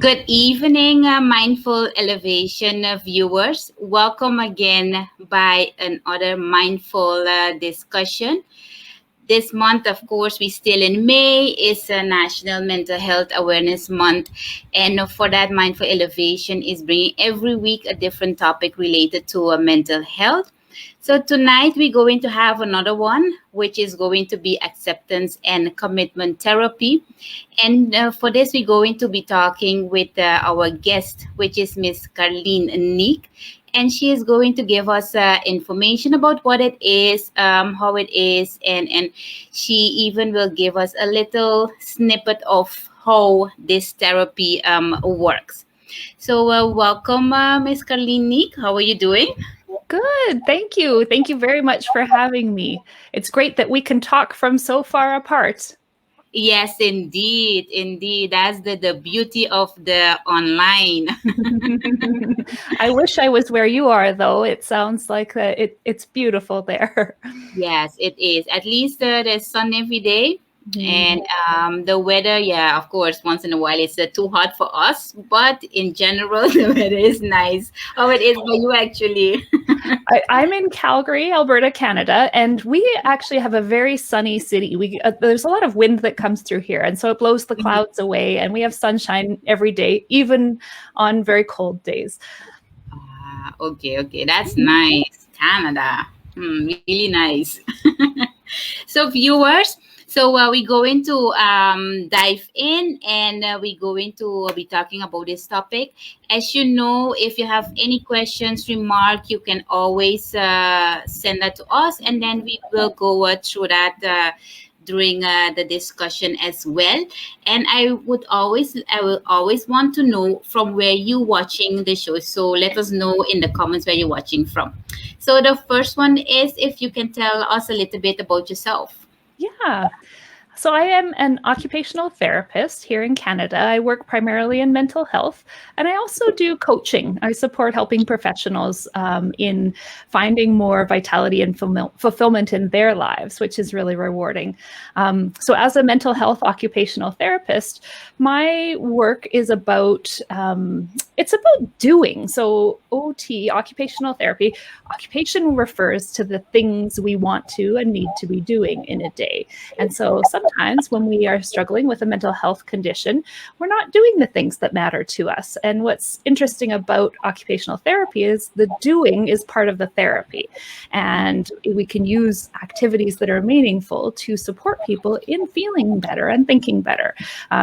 Good evening, Mindful Elevation viewers. Welcome again by another mindful discussion. This month, of course, we still in May, is a National Mental Health Awareness Month. And for that, Mindful Elevation is bringing every week a different topic related to mental health. So tonight we're going to have another one, which is going to be acceptance and commitment therapy. And for this, we're going to be talking with our guest, which is Miss Carlene Nick. And she is going to give us information about what it is, how it is, and she even will give us a little snippet of how this therapy works. So, welcome, Miss Carlene Nick. How are you doing? Good. Thank you. Thank you very much for having me. It's great that we can talk from so far apart. Yes, indeed, indeed. That's the beauty of the online. I wish I was where you are, though. It sounds like it's beautiful there. Yes, it is. At least there's sun every day. And Mhm. the weather, yeah, of course, once in a while it's too hot for us, but in general, the weather is nice. Oh, it is for you actually. I'm in Calgary, Alberta, Canada, and we actually have a very sunny city. There's a lot of wind that comes through here, and so it blows the clouds away, and we have sunshine every day, even on very cold days. Okay, okay, that's nice. Canada, really nice. So, viewers, so we're going to dive in and we're going to be talking about this topic. As you know, if you have any questions, remark, you can always send that to us, and then we will go through that. During the discussion as well. And I will always want to know from where you watching the show, so let us know in the comments where you're watching from. So the first one is if you can tell us a little bit about yourself. Yeah. So I am an occupational therapist here in Canada. I work primarily in mental health, and I also do coaching. I support helping professionals in finding more vitality and fulfillment in their lives, which is really rewarding. So as a mental health occupational therapist, my work is about it's about doing. So OT, occupational therapy, occupation refers to the things we want to and need to be doing in a day. And so sometimes when we are struggling with a mental health condition, we're not doing the things that matter to us. And what's interesting about occupational therapy is the doing is part of the therapy. And we can use activities that are meaningful to support people in feeling better and thinking better.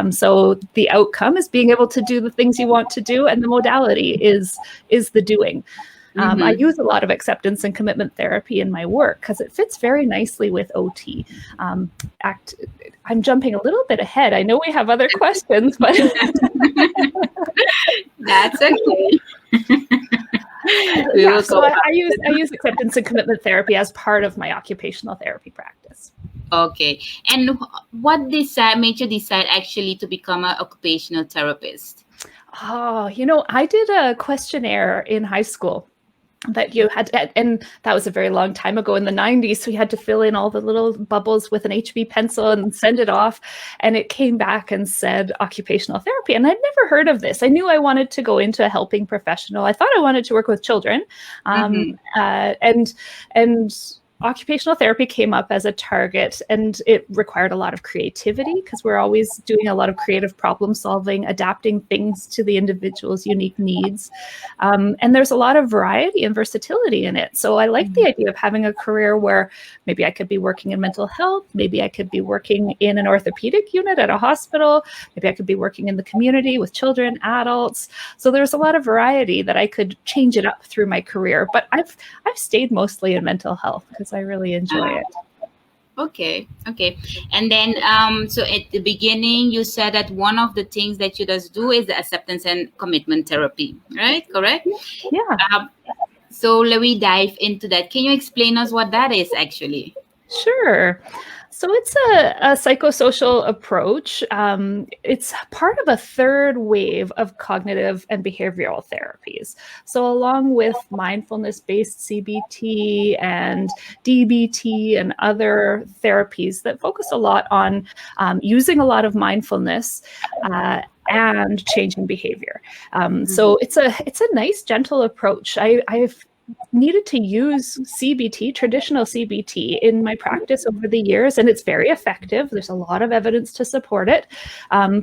So the outcome is being able to do the things you want to do, and the modality is the doing. I use a lot of acceptance and commitment therapy in my work because it fits very nicely with OT. I'm jumping a little bit ahead. I know we have other questions, but That's okay. So I use acceptance and commitment therapy as part of my occupational therapy practice. Okay. And what made you decide actually to become an occupational therapist? Oh, I did a questionnaire in high school that you had to, and that was a very long time ago in the 90s. So you had to fill in all the little bubbles with an HB pencil and send it off. And it came back and said occupational therapy. And I'd never heard of this. I knew I wanted to go into a helping professional. I thought I wanted to work with children. And occupational therapy came up as a target, and it required a lot of creativity because we're always doing a lot of creative problem solving, adapting things to the individual's unique needs. And there's a lot of variety and versatility in it. So I like the idea of having a career where maybe I could be working in mental health, maybe I could be working in an orthopedic unit at a hospital, maybe I could be working in the community with children, adults. So there's a lot of variety that I could change it up through my career. But I've stayed mostly in mental health because I really enjoy it. Okay. And then, so at the beginning, you said that one of the things that you just do is the acceptance and commitment therapy, right? Correct? Yeah. So let me dive into that. Can you explain us what that is actually? Sure. So it's a psychosocial approach. It's part of a third wave of cognitive and behavioral therapies. So along with mindfulness-based CBT and DBT and other therapies that focus a lot on using a lot of mindfulness and changing behavior. So it's a nice, gentle approach. I've needed to use CBT, traditional CBT, in my practice over the years, and it's very effective. There's a lot of evidence to support it.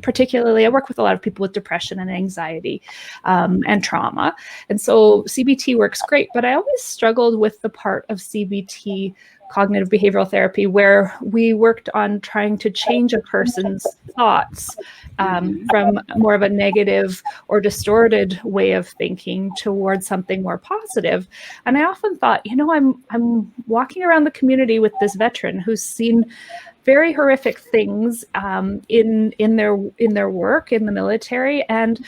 Particularly, I work with a lot of people with depression and anxiety and trauma, and so CBT works great. But I always struggled with the part of CBT, cognitive behavioral therapy, where we worked on trying to change a person's thoughts from more of a negative or distorted way of thinking towards something more positive. And I often thought, I'm walking around the community with this veteran who's seen very horrific things in their work in the military, and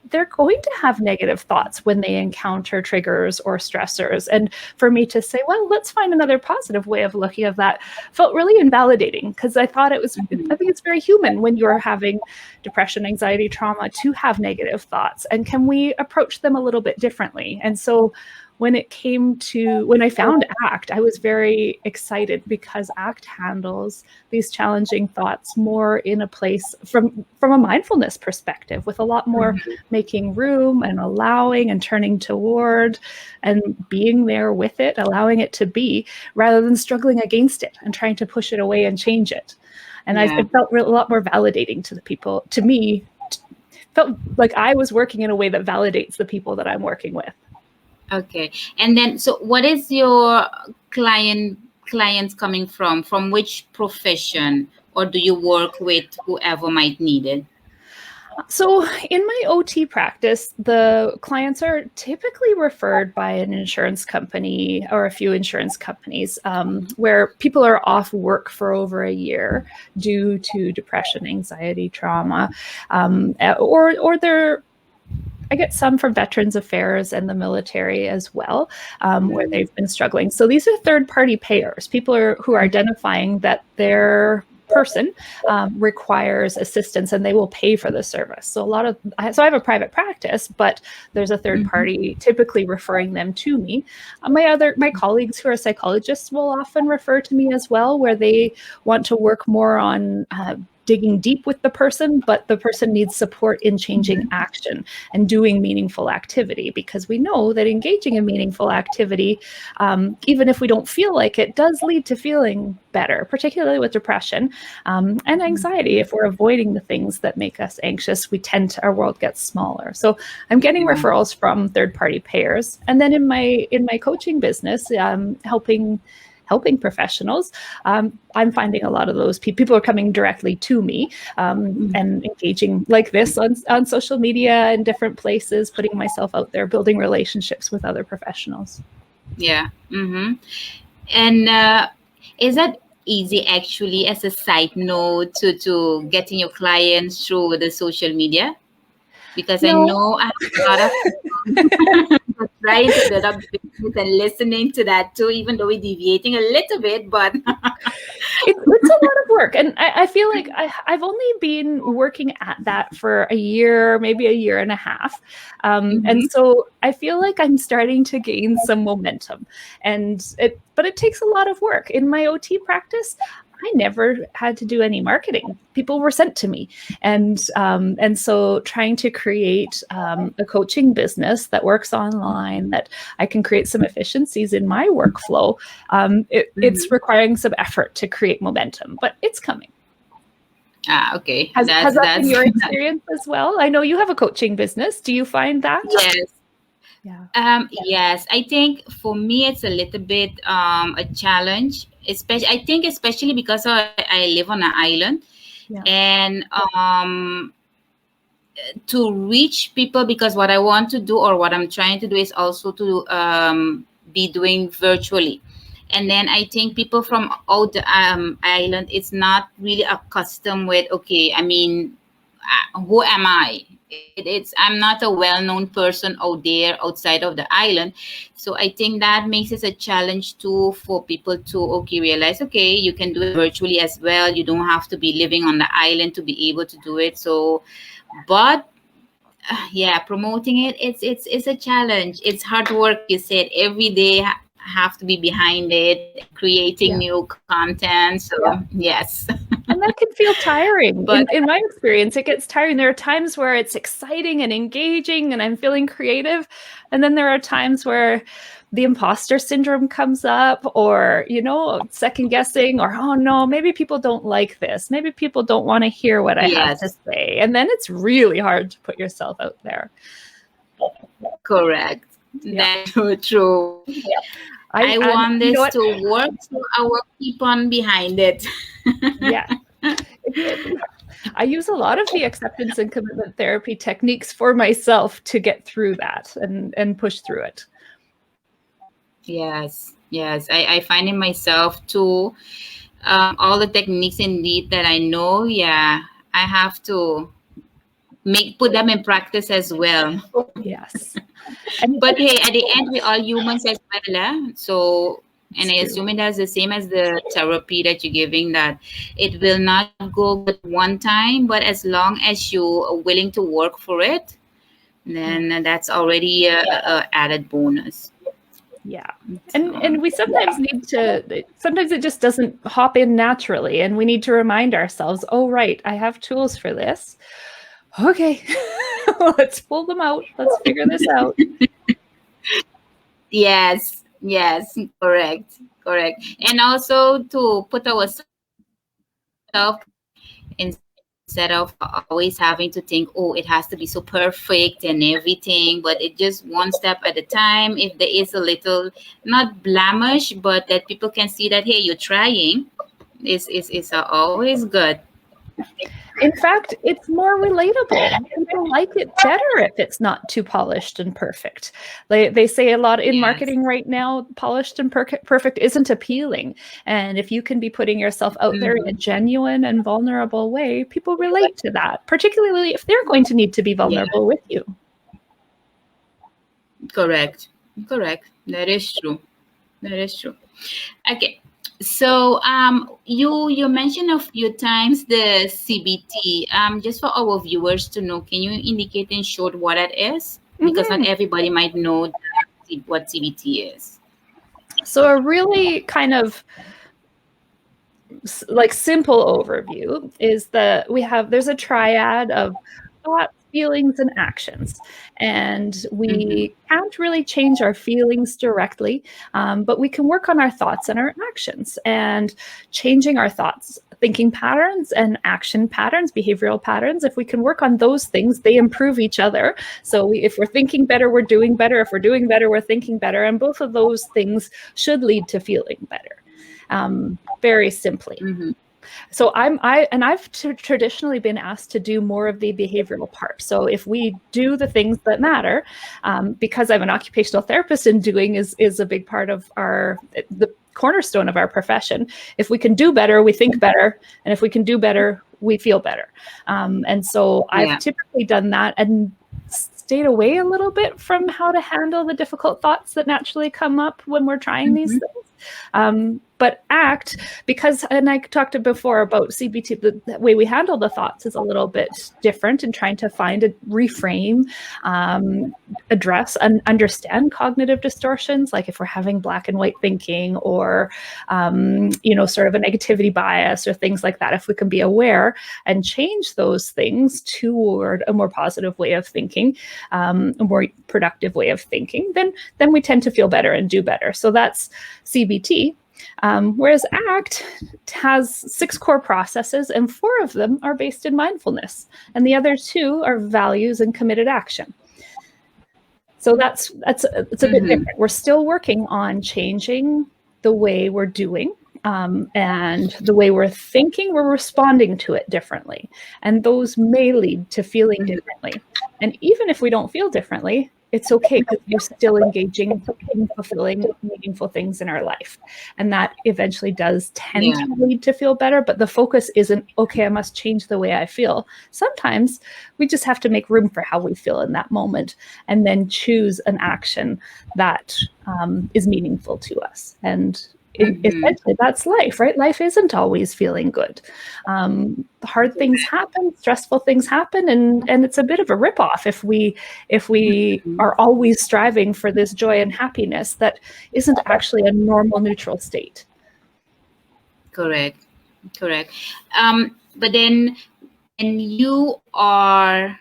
they're going to have negative thoughts when they encounter triggers or stressors. And for me to say, well, let's find another positive way of looking at that, felt really invalidating, because I think it's very human when you're having depression, anxiety, trauma, to have negative thoughts. And can we approach them a little bit differently? And so when I found ACT, I was very excited, because ACT handles these challenging thoughts more in a place from a mindfulness perspective, with a lot more making room and allowing and turning toward and being there with it, allowing it to be, rather than struggling against it and trying to push it away and change it. And it felt a lot more validating to me. Felt like I was working in a way that validates the people that I'm working with. Okay. And then, so what is your clients coming from? From which profession, or do you work with whoever might need it? So in my OT practice, the clients are typically referred by an insurance company or a few insurance companies, where people are off work for over a year due to depression, anxiety, trauma, or they're I get some from Veterans Affairs and the military as well, where they've been struggling. So these are third-party payers, people who are identifying that their person requires assistance, and they will pay for the service. So I have a private practice, but there's a third party typically referring them to me. My colleagues who are psychologists will often refer to me as well, where they want to work more on digging deep with the person, but the person needs support in changing action and doing meaningful activity, because we know that engaging in meaningful activity, even if we don't feel like it, does lead to feeling better, particularly with depression and anxiety. If we're avoiding the things that make us anxious, our world gets smaller. So I'm getting referrals from third-party payers. And then in my coaching business, helping professionals, I'm finding a lot of those people are coming directly to me and engaging like this on social media and different places, putting myself out there, building relationships with other professionals. Yeah. And is that easy, actually, as a side note, to getting your clients through the social media? Because I know I have a lot of trying to build up business and listening to that too, even though we're deviating a little bit, but it's a lot of work. And I feel like I've only been working at that for a year, maybe a year and a half. And so I feel like I'm starting to gain some momentum, but it takes a lot of work. In my OT practice, I never had to do any marketing. People were sent to me. And so trying to create a coaching business that works online, that I can create some efficiencies in my workflow, it's requiring some effort to create momentum, but it's coming. Okay. Has that been your experience as well? I know you have a coaching business. Do you find that? Yes. Yeah. Yes, I think for me it's a little bit a challenge, especially because I live on an island, and to reach people, because what I want to do, or what I'm trying to do, is also to be doing virtually. And then I think people from out the island, it's not really accustomed with, okay, I mean, who am I? I'm not a well-known person out there outside of the island. So I think that makes it a challenge too, for people to realize, okay, you can do it virtually as well. You don't have to be living on the island to be able to do it. So, but promoting it's a challenge. It's hard work. You said every day have to be behind it, creating new content. So yes. And that can feel tiring. But In my experience, it gets tiring. There are times where it's exciting and engaging and I'm feeling creative. And then there are times where the imposter syndrome comes up, or, second guessing, or, oh no, maybe people don't like this. Maybe people don't want to hear what I have to yes, say. And then it's really hard to put yourself out there. correct. Yeah. That's so true. I want this to work, so I will keep on behind it. Yeah. I use a lot of the acceptance and commitment therapy techniques for myself to get through that and push through it. Yes, yes. I find in myself too, all the techniques indeed that I know, yeah, I have to put them in practice as well. Yes. But hey, at the end, we're all humans as well. So, and I True. assume it is the same as the therapy that you're giving, that it will not go good one time, but as long as you are willing to work for it, then that's already a added bonus. Yeah. And we sometimes need to, sometimes it just doesn't hop in naturally. And we need to remind ourselves, oh, right, I have tools for this. Okay, let's pull them out. Let's figure this out. Yes, yes, correct, correct. And also to put ourselves instead of always having to think, oh, it has to be so perfect and everything, but it just one step at a time. If there is a little, not blemish, but that people can see that, hey, you're trying, is always good. In fact, it's more relatable. People like it better if it's not too polished and perfect. They say a lot in marketing right now, polished and perfect isn't appealing. And if you can be putting yourself out there in a genuine and vulnerable way, people relate to that, particularly if they're going to need to be vulnerable with you. Correct. Correct. That is true. That is true. Okay. So you mentioned a few times the CBT. Just for our viewers to know, can you indicate in short what that is? Because not everybody might know what CBT is. So a really kind of like simple overview is that there's a triad of thoughts, feelings, and actions. And we can't really change our feelings directly, but we can work on our thoughts and our actions, and changing our thoughts, thinking patterns, and action patterns, behavioral patterns. If we can work on those things, they improve each other. So if we're thinking better, we're doing better. If we're doing better, we're thinking better. And both of those things should lead to feeling better. Very simply. So I've traditionally been asked to do more of the behavioral part. So if we do the things that matter, because I'm an occupational therapist, and doing is a big part of the cornerstone of our profession. If we can do better, we think better. And if we can do better, we feel better. And so I've typically done that and stayed away a little bit from how to handle the difficult thoughts that naturally come up when we're trying these things. But ACT, and I talked before about CBT, the way we handle the thoughts is a little bit different in trying to find a reframe, address and understand cognitive distortions, like if we're having black and white thinking, or, sort of a negativity bias or things like that. If we can be aware and change those things toward a more positive way of thinking, a more productive way of thinking, then we tend to feel better and do better. So that's CBT. Whereas ACT has 6 core processes, and 4 of them are based in mindfulness, and the other 2 are values and committed action. So it's a bit different. We're still working on changing the way we're doing, and the way we're thinking. We're responding to it differently, and those may lead to feeling differently. And even if we don't feel differently, it's okay, because we're still engaging in fulfilling meaningful things in our life. And that eventually does tend to lead to feel better, but the focus isn't, okay, I must change the way I feel. Sometimes we just have to make room for how we feel in that moment, and then choose an action that is meaningful to us. And essentially, that's life, right? Life isn't always feeling good. Hard things happen, stressful things happen, and it's a bit of a ripoff if we are always striving for this joy and happiness that isn't actually a normal, neutral state. Correct. Correct. But then when you are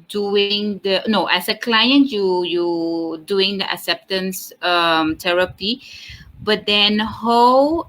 doing the no as a client, you doing the acceptance therapy, but then how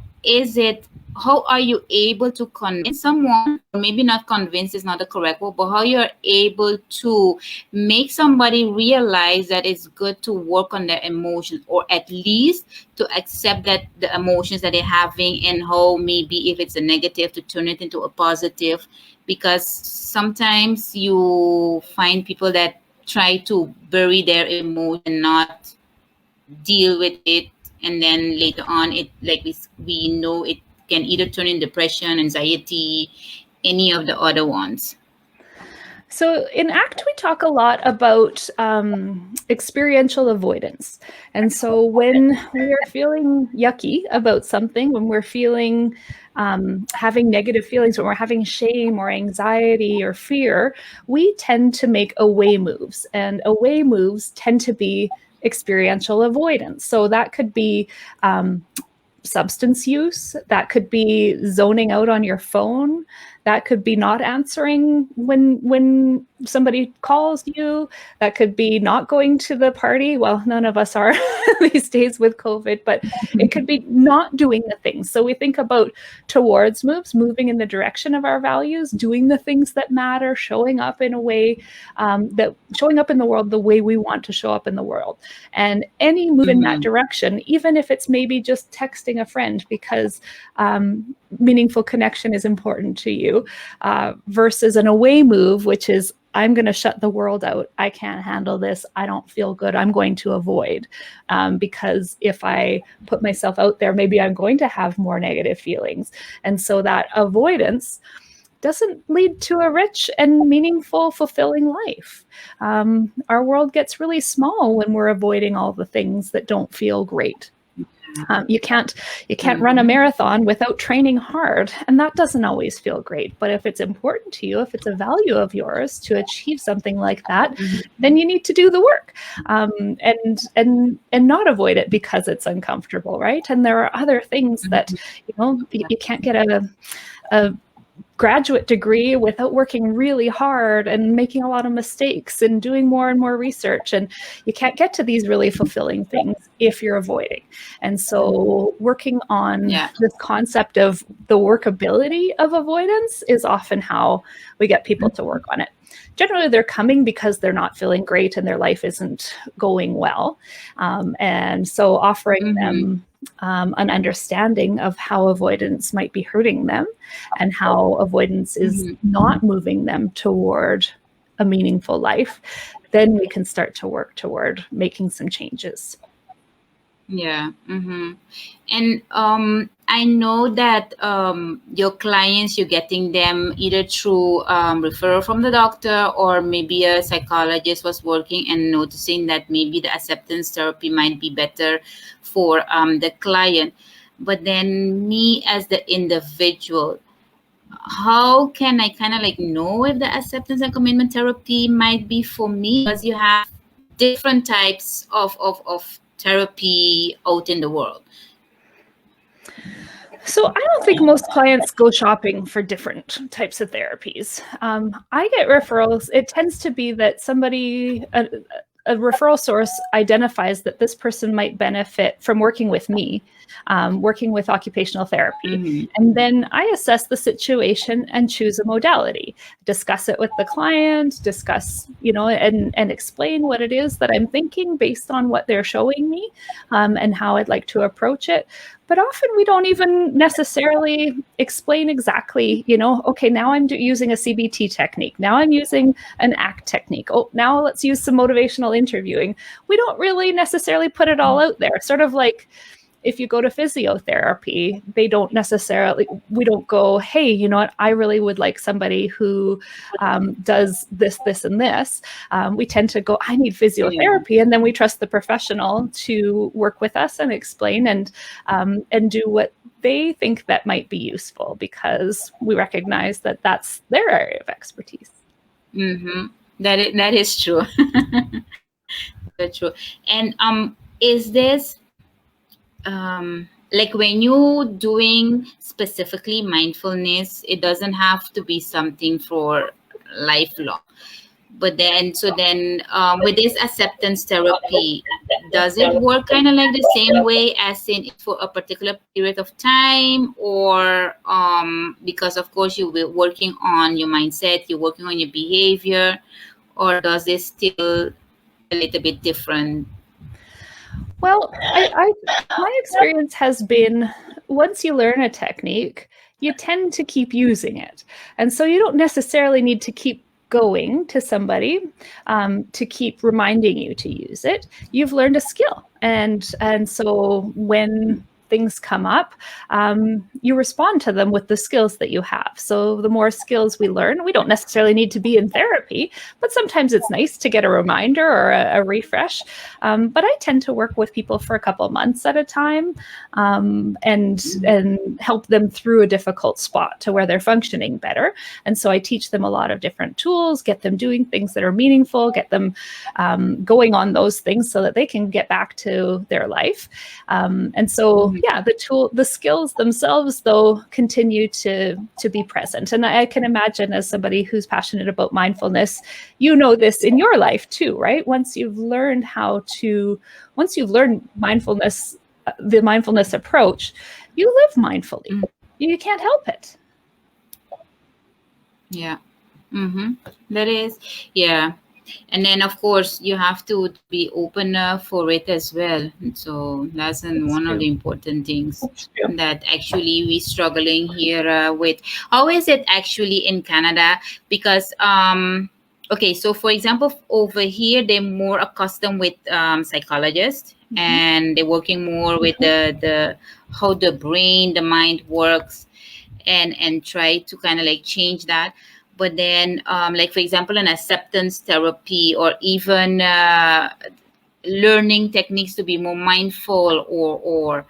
are you able to convince someone, or maybe not convince is not the correct word, but how you're able to make somebody realize that it's good to work on their emotions, or at least to accept that the emotions that they're having, and how maybe if it's a negative to turn it into a positive, because sometimes you find people that try to bury their emotion, not deal with it, and then later on it, like we know, it can either turn in depression, anxiety, any of the other ones. So in ACT, we talk a lot about experiential avoidance. And so when we are feeling yucky about something, when we're feeling having negative feelings, when we're having shame or anxiety or fear, we tend to make away moves. And away moves tend to be experiential avoidance. So that could be substance use, that could be zoning out on your phone, that could be not answering when somebody calls you, that could be not going to the party. Well, none of us are these days with COVID, but it could be not doing the things. So we think about towards moves, moving in the direction of our values, doing the things that matter, showing up in a way that showing up in the world the way we want to show up in the world. And any move in that direction, even if it's maybe just texting a friend because meaningful connection is important to you, versus an away move, which is, I'm going to shut the world out. I can't handle this. I don't feel good. I'm going to avoid, because if I put myself out there, maybe I'm going to have more negative feelings. And so that avoidance doesn't lead to a rich and meaningful, fulfilling life. Our world gets really small when we're avoiding all the things that don't feel great. You can't run a marathon without training hard, and that doesn't always feel great. But if it's important to you, if it's a value of yours to achieve something like that, then you need to do the work, and not avoid it because it's uncomfortable, right? And there are other things that you can't get a graduate degree without working really hard and making a lot of mistakes and doing more and more research. And you can't get to these really fulfilling things if you're avoiding. And so working on this concept of the workability of avoidance is often how we get people to work on it. Generally, they're coming because they're not feeling great and their life isn't going well. And so offering them an understanding of how avoidance might be hurting them and how avoidance is not moving them toward a meaningful life, then we can start to work toward making some changes. Yeah. And I know that your clients, you're getting them either through referral from the doctor, or maybe a psychologist was working and noticing that maybe the acceptance therapy might be better for the client. But then me as the individual, how can I kind of like know if the acceptance and commitment therapy might be for me? Because you have different types of therapy out in the world. So I don't think most clients go shopping for different types of therapies. I get referrals. It tends to be that somebody, a referral source identifies that this person might benefit from working with me, working with occupational therapy. And then I assess the situation and choose a modality, discuss it with the client, discuss, and explain what it is that I'm thinking based on what they're showing me, and how I'd like to approach it. But often we don't even necessarily explain exactly, okay, now I'm using a CBT technique. Now I'm using an ACT technique. Oh, now let's use some motivational interviewing. We don't really necessarily put it all out there. Sort of like if you go to physiotherapy, we don't go, hey, you know what, I really would like somebody who does this, this, and this. We tend to go, I need physiotherapy. And then we trust the professional to work with us and explain and do what they think that might be useful, because we recognize that that's their area of expertise. That is true. That's true. And is this like when you're doing specifically mindfulness, it doesn't have to be something for lifelong. But then, so then, with this acceptance therapy, does it work kind of like the same way as in it's for a particular period of time, or because of course you were working on your mindset, you're working on your behavior, or does it still a little bit different? Well, my experience has been once you learn a technique, you tend to keep using it. And so you don't necessarily need to keep going to somebody to keep reminding you to use it. You've learned a skill. And so when things come up, you respond to them with the skills that you have. So the more skills we learn, we don't necessarily need to be in therapy, but sometimes it's nice to get a reminder or a refresh. But I tend to work with people for a couple of months at a time, and help them through a difficult spot to where they're functioning better. And so I teach them a lot of different tools, get them doing things that are meaningful, get them going on those things so that they can get back to their life. And so yeah, the skills themselves, though, continue to be present. And I can imagine, as somebody who's passionate about mindfulness, you know this in your life too, right? Once you've learned mindfulness, the mindfulness approach, you live mindfully. You can't help it. Yeah. That is, yeah. And then of course you have to be open for it as well. And so that's one of the important things that actually we struggling here with. How is it actually in Canada? Because okay, so for example, over here they're more accustomed with psychologists, and they're working more with the how the brain, the mind works, and try to kind of like change that. But then like for example an acceptance therapy, or even learning techniques to be more mindful, or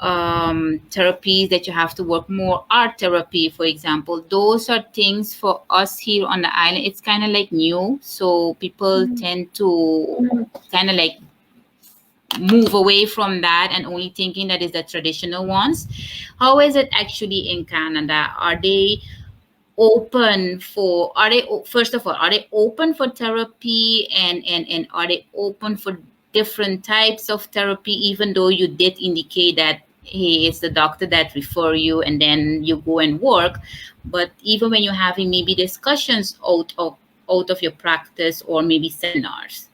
therapies that you have to work more, art therapy for example, those are things for us here on the island, it's kind of like new, so people tend to kind of like move away from that and only thinking that is the traditional ones. How is it actually in Canada? Are they open for, are they first of all, are they open for therapy, and are they open for different types of therapy, even though you did indicate that hey, it's the doctor that refer you and then you go and work, but even when you're having maybe discussions out of your practice, or maybe seminars?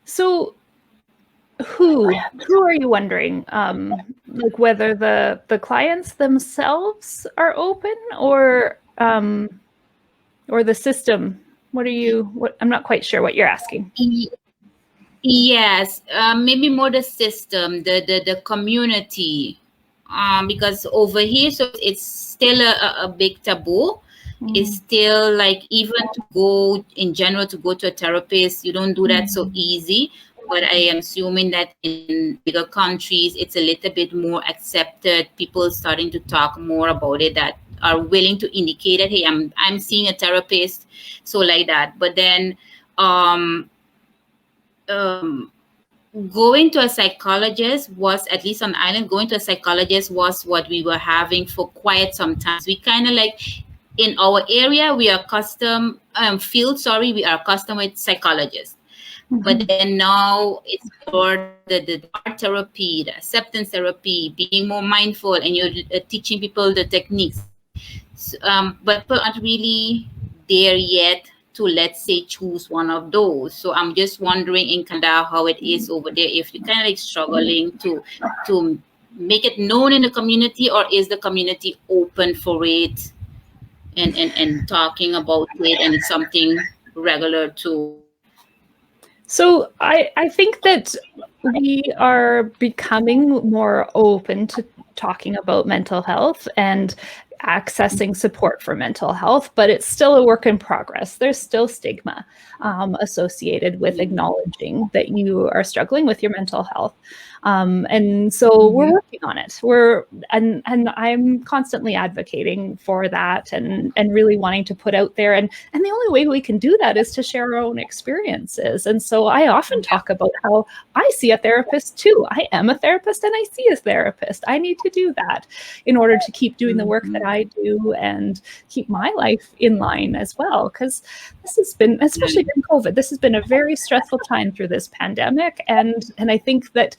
So who are you wondering? Like whether the clients themselves are open, or the system? I'm not quite sure what you're asking. Yes, maybe more the system, the community, because over here, so it's still a big taboo. It's still like, even to go in general, to go to a therapist, you don't do that so easy. But I am assuming that in bigger countries, it's a little bit more accepted. People starting to talk more about it, that are willing to indicate that hey, I'm seeing a therapist, so like that. But then going to a psychologist was, at least on the island, going to a psychologist was what we were having for quite some times. We kind of like, in our area, we are custom field, sorry, we are custom with psychologists. But then now it's for the art therapy, the acceptance therapy, being more mindful, and you're teaching people the techniques. So, but people aren't really there yet to, let's say, choose one of those. So I'm just wondering in Canada how it is over there, if you're kind of like struggling to make it known in the community, or is the community open for it, and talking about it, and it's something regular too? So I think that we are becoming more open to talking about mental health and accessing support for mental health, but it's still a work in progress. There's still stigma associated with acknowledging that you are struggling with your mental health. And so we're working on it. And I'm constantly advocating for that and really wanting to put out there. And the only way we can do that is to share our own experiences. And so I often talk about how I see a therapist too. I am a therapist and I see a therapist. I need to do that in order to keep doing the work that I do and keep my life in line as well. Because this has been, especially during COVID, this has been a very stressful time through this pandemic. And I think that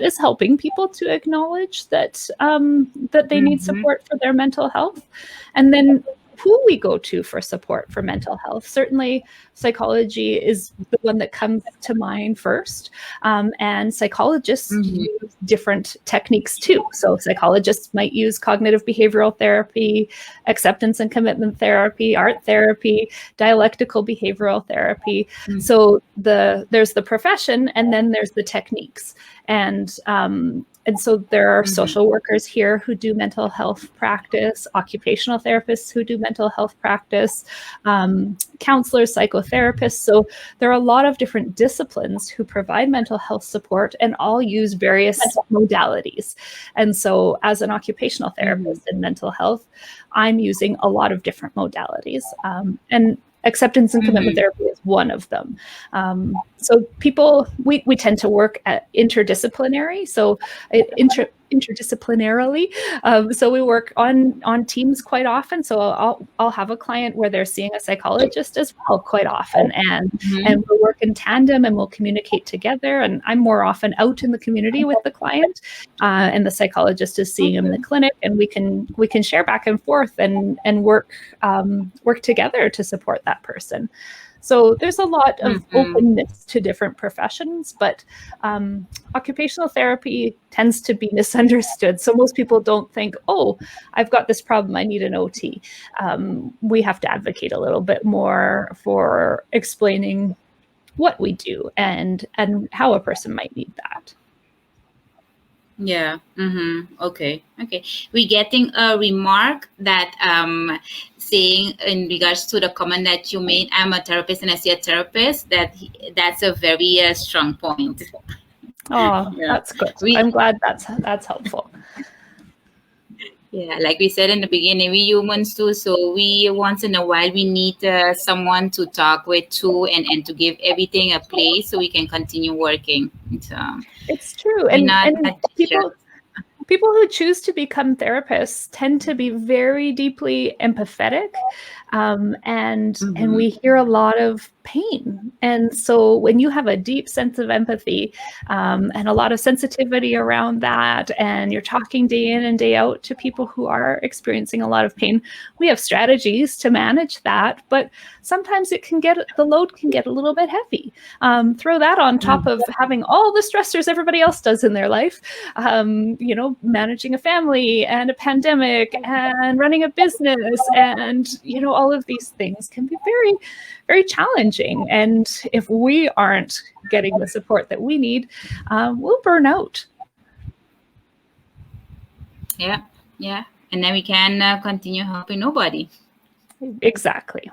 is helping people to acknowledge that that they need support for their mental health. And then who we go to for support for mental health. Certainly psychology is the one that comes to mind first. And psychologists use different techniques too. So psychologists might use cognitive behavioral therapy, acceptance and commitment therapy, art therapy, dialectical behavioral therapy. So there's the profession and then there's the techniques. And so there are social workers here who do mental health practice, occupational therapists who do mental health practice, counselors, psychotherapists. So there are a lot of different disciplines who provide mental health support and all use various modalities. And so as an occupational therapist in mental health, I'm using a lot of different modalities. And acceptance and commitment therapy is one of them. So people, we tend to work at interdisciplinary, so interdisciplinarily. So we work on teams quite often. So I'll have a client where they're seeing a psychologist as well quite often, and we'll work in tandem and we'll communicate together. And I'm more often out in the community with the client, and the psychologist is seeing him in the clinic, and we can share back and forth and work together to support that person. So there's a lot of openness to different professions, but occupational therapy tends to be misunderstood. So most people don't think, oh, I've got this problem, I need an OT. We have to advocate a little bit more for explaining what we do and how a person might need that. Yeah. Okay. We're getting a remark that saying in regards to the comment that you made, I'm a therapist and I see a therapist, that's a very strong point. Oh, yeah. That's good. I'm glad that's helpful. Yeah, like we said in the beginning, we humans too. So we once in a while we need someone to talk with too, and to give everything a place so we can continue working. So it's true, and people who choose to become therapists tend to be very deeply empathetic, and we hear a lot of pain. And so when you have a deep sense of empathy and a lot of sensitivity around that, and you're talking day in and day out to people who are experiencing a lot of pain, we have strategies to manage that. But sometimes the load can get a little bit heavy. Throw that on top of having all the stressors everybody else does in their life, managing a family and a pandemic and running a business, and all of these things can be very, very challenging. And if we aren't getting the support that we need, we'll burn out. Yeah. And then we can continue helping nobody. Exactly.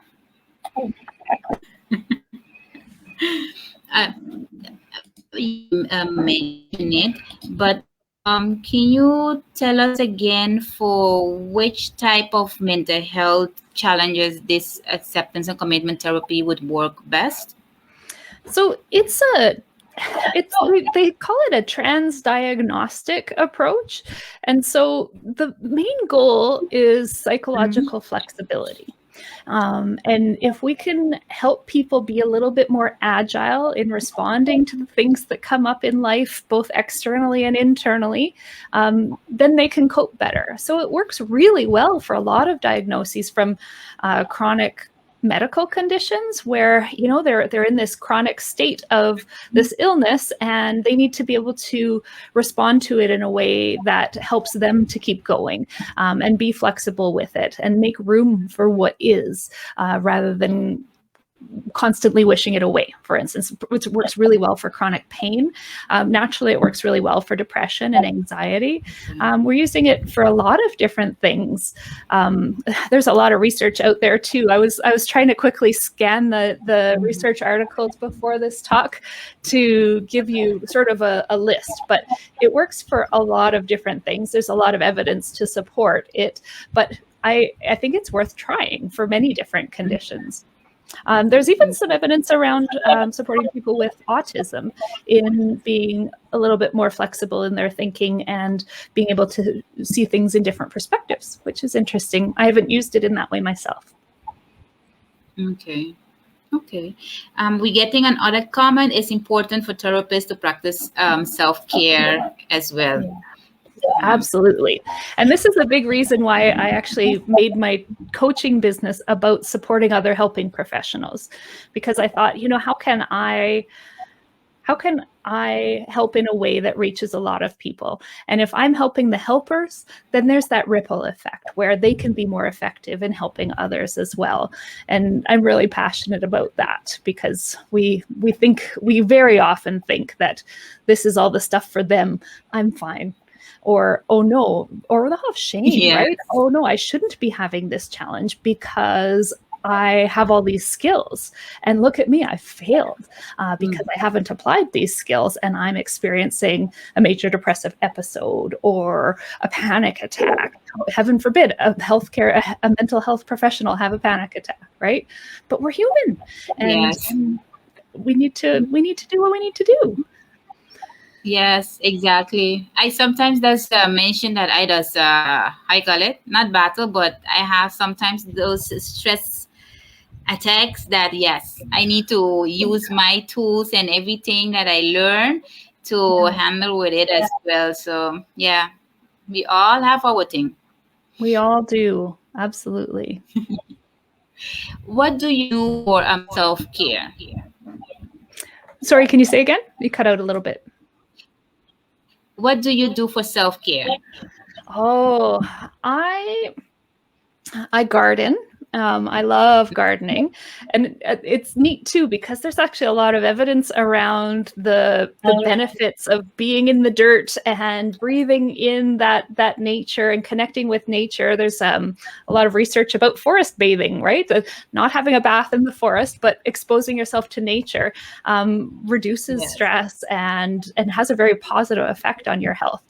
You mentioned it, but can you tell us again for which type of mental health challenges this acceptance and commitment therapy would work best? So they call it a transdiagnostic approach. And so the main goal is psychological flexibility. And if we can help people be a little bit more agile in responding to the things that come up in life, both externally and internally, then they can cope better. So it works really well for a lot of diagnoses, from chronic medical conditions where they're in this chronic state of this illness, and they need to be able to respond to it in a way that helps them to keep going, and be flexible with it and make room for what is, rather than constantly wishing it away, for instance. It works really well for chronic pain. Naturally, it works really well for depression and anxiety. We're using it for a lot of different things. There's a lot of research out there too. I was trying to quickly scan the research articles before this talk to give you sort of a list, but it works for a lot of different things. There's a lot of evidence to support it, but I think it's worth trying for many different conditions. There's even some evidence around supporting people with autism in being a little bit more flexible in their thinking and being able to see things in different perspectives, which is interesting. I haven't used it in that way myself. Okay. We're getting another comment. It's important for therapists to practice self-care as well. Yeah. Absolutely. And this is a big reason why I actually made my coaching business about supporting other helping professionals, because I thought, how can I help in a way that reaches a lot of people? And if I'm helping the helpers, then there's that ripple effect where they can be more effective in helping others as well. And I'm really passionate about that, because we very often think that this is all the stuff for them. I'm fine. Or, oh no, or the shame, yes. Right? Oh no, I shouldn't be having this challenge because I have all these skills. And look at me, I failed because I haven't applied these skills, and I'm experiencing a major depressive episode or a panic attack. Heaven forbid a mental health professional have a panic attack, right? But we're human, and yes. we need to do what we need to do. Yes, exactly. I sometimes does mention that I does, I call it, not battle, but I have sometimes those stress attacks that, yes, I need to use my tools and everything that I learn to handle with it as well. So, yeah, we all have our thing. We all do. Absolutely. What do you do for self-care? Sorry, can you say again? You cut out a little bit. What do you do for self-care? Oh, I garden. I love gardening, and it's neat too, because there's actually a lot of evidence around the benefits of being in the dirt and breathing in that nature and connecting with nature. There's a lot of research about forest bathing, right? Not having a bath in the forest, but exposing yourself to nature reduces stress and has a very positive effect on your health.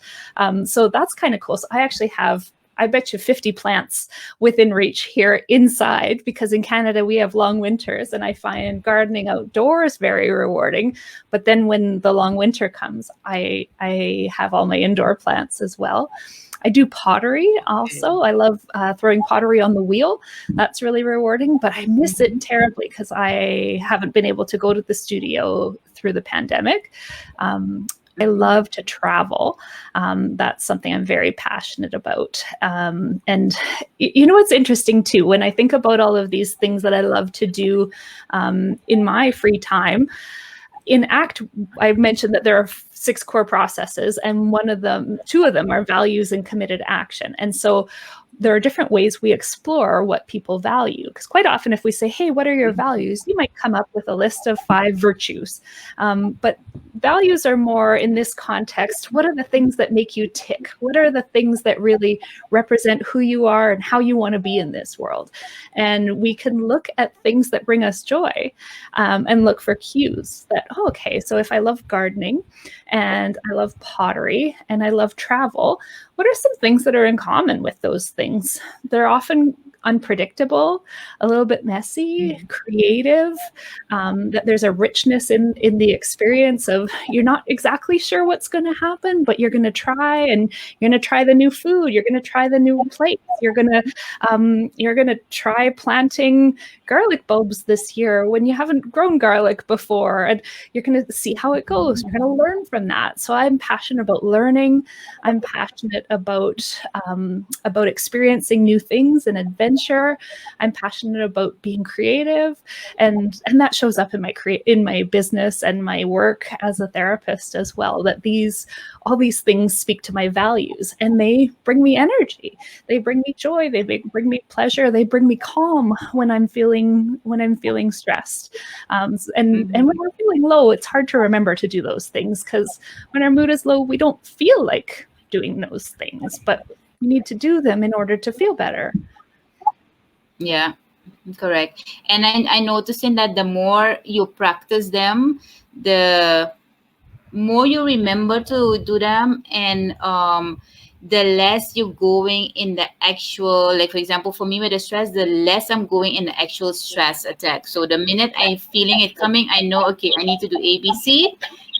So that's kind of cool. So I actually have, I bet you 50 plants within reach here inside, because in Canada we have long winters, and I find gardening outdoors very rewarding. But then when the long winter comes, I have all my indoor plants as well. I do pottery also. I love throwing pottery on the wheel. That's really rewarding, but I miss it terribly because I haven't been able to go to the studio through the pandemic. I love to travel. That's something I'm very passionate about. And what's interesting too, when I think about all of these things that I love to do in my free time, in ACT, I mentioned that there are 6 core processes, and two of them are values and committed action. And so there are different ways we explore what people value, because quite often if we say, hey, what are your values? You might come up with a list of 5 virtues. But values are more in this context. What are the things that make you tick? What are the things that really represent who you are and how you want to be in this world? And we can look at things that bring us joy and look for cues that, okay, so if I love gardening and I love pottery and I love travel, what are some things that are in common with those things? They're often unpredictable, a little bit messy, creative, that there's a richness in the experience of you're not exactly sure what's going to happen, but you're going to try, and you're going to try the new food, you're going to try the new place, you're going to try planting garlic bulbs this year when you haven't grown garlic before, and you're going to see how it goes. You're going to learn from that. So I'm passionate about learning. I'm passionate about experiencing new things and adventures. adventure. I'm passionate about being creative, and that shows up in my business and my work as a therapist as well. That all these things speak to my values, and they bring me energy. They bring me joy. They bring me pleasure. They bring me calm when I'm feeling stressed. And when we're feeling low, it's hard to remember to do those things, because when our mood is low, we don't feel like doing those things, but we need to do them in order to feel better. Yeah, correct. And I noticing that the more you practice them, the more you remember to do them, and the less you're going in the actual, like for example, for me with the stress, the less I'm going in the actual stress attack. So the minute I'm feeling it coming, I know, okay, I need to do ABC,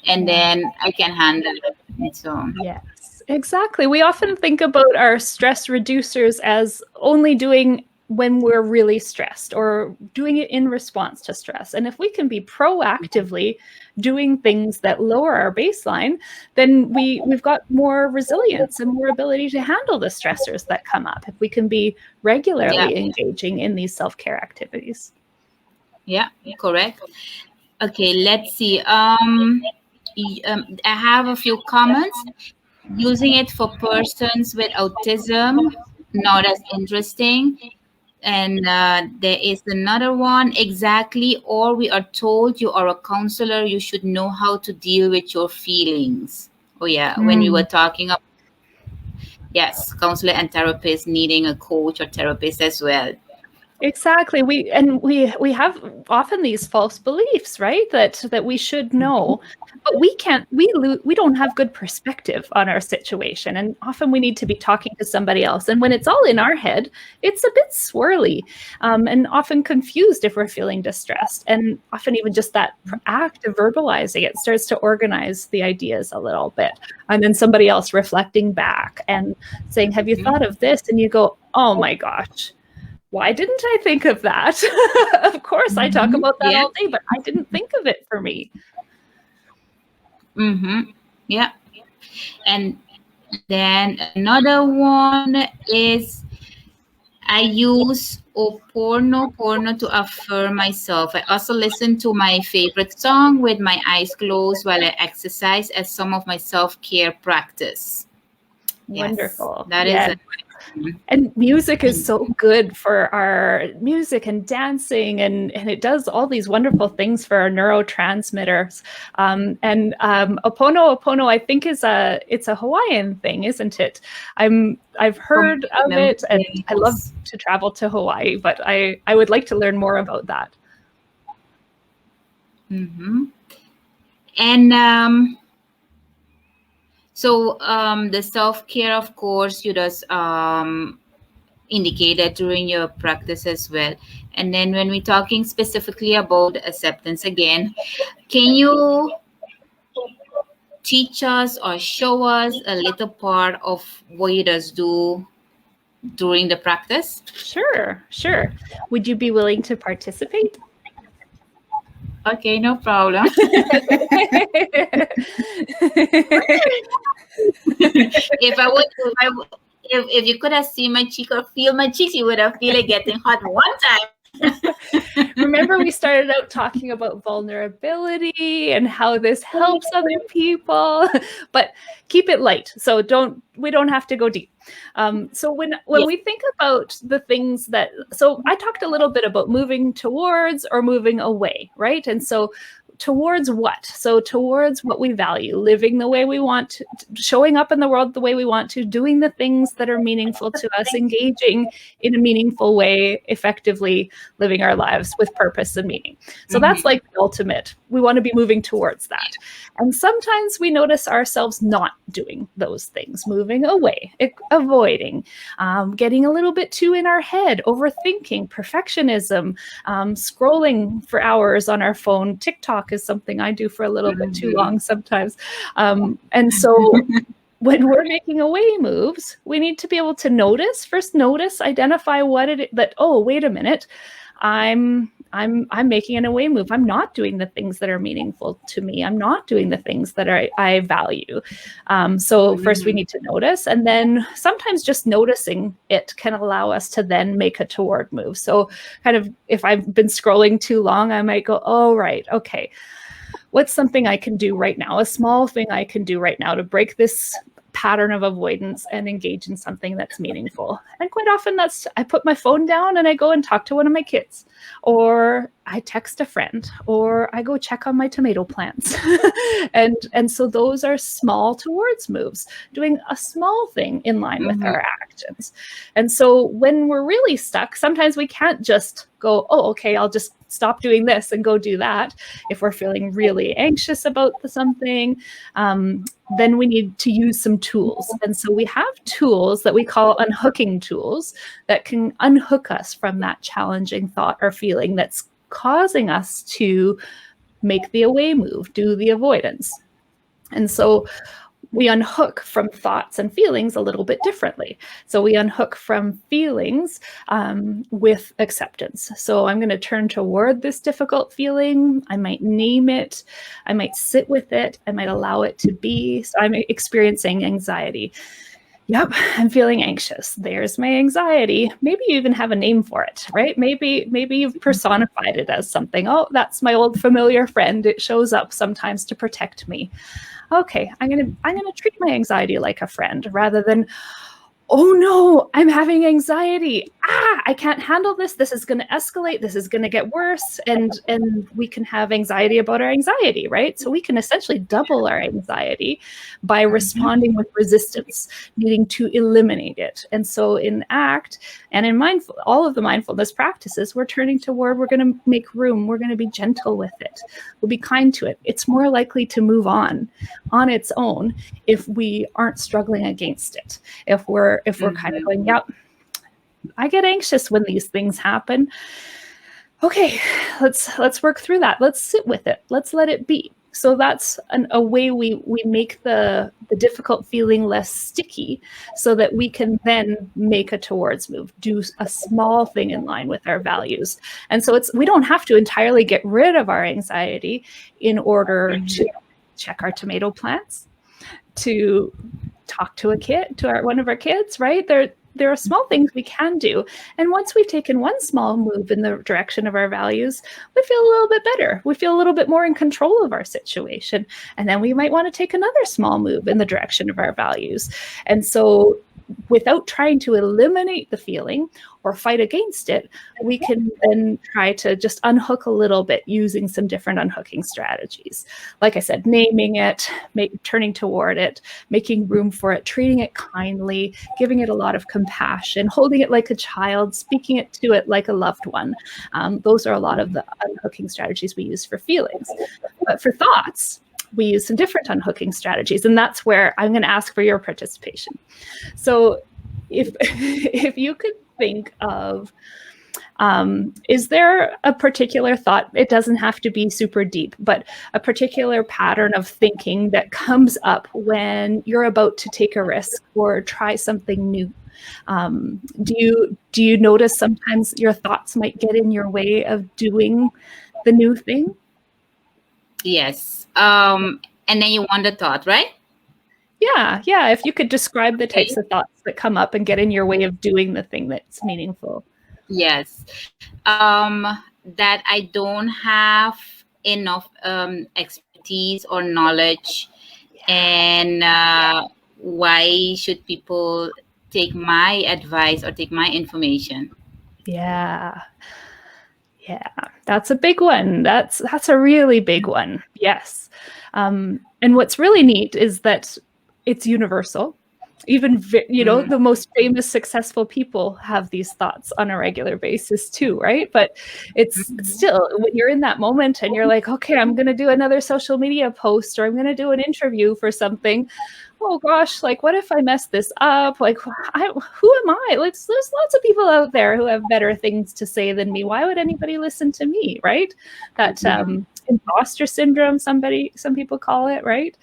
and then I can handle it. And so yes, exactly. We often think about our stress reducers as only doing when we're really stressed or doing it in response to stress. And if we can be proactively doing things that lower our baseline, then we've got more resilience and more ability to handle the stressors that come up if we can be regularly engaging in these self-care activities. Yeah, correct. Okay, let's see. I have a few comments. Using it for persons with autism, not as interesting. And there is another one, exactly, or we are told you are a counselor, you should know how to deal with your feelings. Oh yeah, when we were talking about, yes, counselor and therapist needing a coach or therapist as well. Exactly. We have often these false beliefs, right? That we should know, but we can't. We don't have good perspective on our situation, and often we need to be talking to somebody else. And when it's all in our head, it's a bit swirly, and often confused if we're feeling distressed. And often even just that act of verbalizing it starts to organize the ideas a little bit, and then somebody else reflecting back and saying, "Have you thought of this?" And you go, "Oh my gosh. Why didn't I think of that?" Of course, I talk about that all day, but I didn't think of it for me. Yeah. And then another one is, I use porno to affirm myself. I also listen to my favorite song with my eyes closed while I exercise as some of my self-care practice. Wonderful. Yes, that is it. And music is so good for our music and dancing, and it does all these wonderful things for our neurotransmitters. And Opono, I think it's a Hawaiian thing, isn't it? I've heard of it, and I love to travel to Hawaii, but I would like to learn more about that. And so the self-care, of course, you just indicate that during your practice as well. And then when we're talking specifically about acceptance again, can you teach us or show us a little part of what you just do during the practice? Sure. Would you be willing to participate? Okay, no problem. If you could have seen my cheek or feel my cheeks, you would have feel it getting hot one time. Remember, we started out talking about vulnerability and how this helps other people, but keep it light. So we don't have to go deep. So when we think about the things so I talked a little bit about moving towards or moving away, right? And so towards what? So towards what we value, living the way we want to, showing up in the world the way we want to, doing the things that are meaningful to us, engaging in a meaningful way, effectively living our lives with purpose and meaning. So that's like the ultimate. We want to be moving towards that. And sometimes we notice ourselves not doing those things, moving away, avoiding, getting a little bit too in our head, overthinking, perfectionism, scrolling for hours on our phone. TikTok is something I do for a little bit too long sometimes. And so when we're making away moves, we need to be able to notice, identify what it is that, oh, wait a minute, I'm I'm making an away move. I'm not doing the things that are meaningful to me. I'm not doing the things that I value. So first we need to notice, and then sometimes just noticing it can allow us to then make a toward move. So kind of if I've been scrolling too long, I might go, oh, right, okay, what's something I can do right now? A small thing I can do right now to break this pattern of avoidance and engage in something that's meaningful. And quite often that's I put my phone down and I go and talk to one of my kids, or I text a friend, or I go check on my tomato plants. and so those are small towards moves, doing a small thing in line with our actions. And so when we're really stuck, sometimes we can't just go, oh, okay, I'll just stop doing this and go do that. If we're feeling really anxious about something, then we need to use some tools. And so we have tools that we call unhooking tools that can unhook us from that challenging thought or feeling that's causing us to make the away move, do the avoidance. And so we unhook from thoughts and feelings a little bit differently. So we unhook from feelings with acceptance. So I'm going to turn toward this difficult feeling. I might name it. I might sit with it. I might allow it to be. So I'm experiencing anxiety. Yep, I'm feeling anxious. There's my anxiety. Maybe you even have a name for it, right? Maybe you've personified it as something. Oh, that's my old familiar friend. It shows up sometimes to protect me. Okay, I'm gonna treat my anxiety like a friend rather than, oh no, I'm having anxiety. I can't handle this. This is going to escalate. This is going to get worse. And we can have anxiety about our anxiety, right? So we can essentially double our anxiety by responding with resistance, needing to eliminate it. And so in ACT and in all of the mindfulness practices, we're turning toward, we're going to make room. We're going to be gentle with it. We'll be kind to it. It's more likely to move on its own if we aren't struggling against it. If we're kind of going, yep, I get anxious when these things happen. Okay, let's work through that. Let's sit with it. Let's let it be. So that's a way we make the difficult feeling less sticky so that we can then make a towards move, do a small thing in line with our values. And so we don't have to entirely get rid of our anxiety in order to check our tomato plants, to talk to a kid, to one of our kids, right? There are small things we can do. And once we've taken one small move in the direction of our values, we feel a little bit better. We feel a little bit more in control of our situation. And then we might want to take another small move in the direction of our values. And so without trying to eliminate the feeling or fight against it, we can then try to just unhook a little bit using some different unhooking strategies. Like I said, naming it, turning toward it, making room for it, treating it kindly, giving it a lot of compassion, holding it like a child, speaking it to it like a loved one. Those are a lot of the unhooking strategies we use for feelings. But for thoughts, we use some different unhooking strategies, and that's where I'm going to ask for your participation. So if you could think of, is there a particular thought? It doesn't have to be super deep, but a particular pattern of thinking that comes up when you're about to take a risk or try something new. Do you notice sometimes your thoughts might get in your way of doing the new thing? Yes. And then you want the thought, right? Yeah. If you could describe the types of thoughts that come up and get in your way of doing the thing that's meaningful. Yes. That I don't have enough expertise or knowledge, and why should people take my advice or take my information? Yeah, that's a big one. That's a really big one. Yes. And what's really neat is that it's universal. Even, the most famous, successful people have these thoughts on a regular basis too, right? But it's still, when you're in that moment and you're like, okay, I'm going to do another social media post, or I'm going to do an interview for something. Oh gosh, like what if I mess this up? Like, who am I? Like, there's lots of people out there who have better things to say than me. Why would anybody listen to me, right? That imposter syndrome, some people call it, right?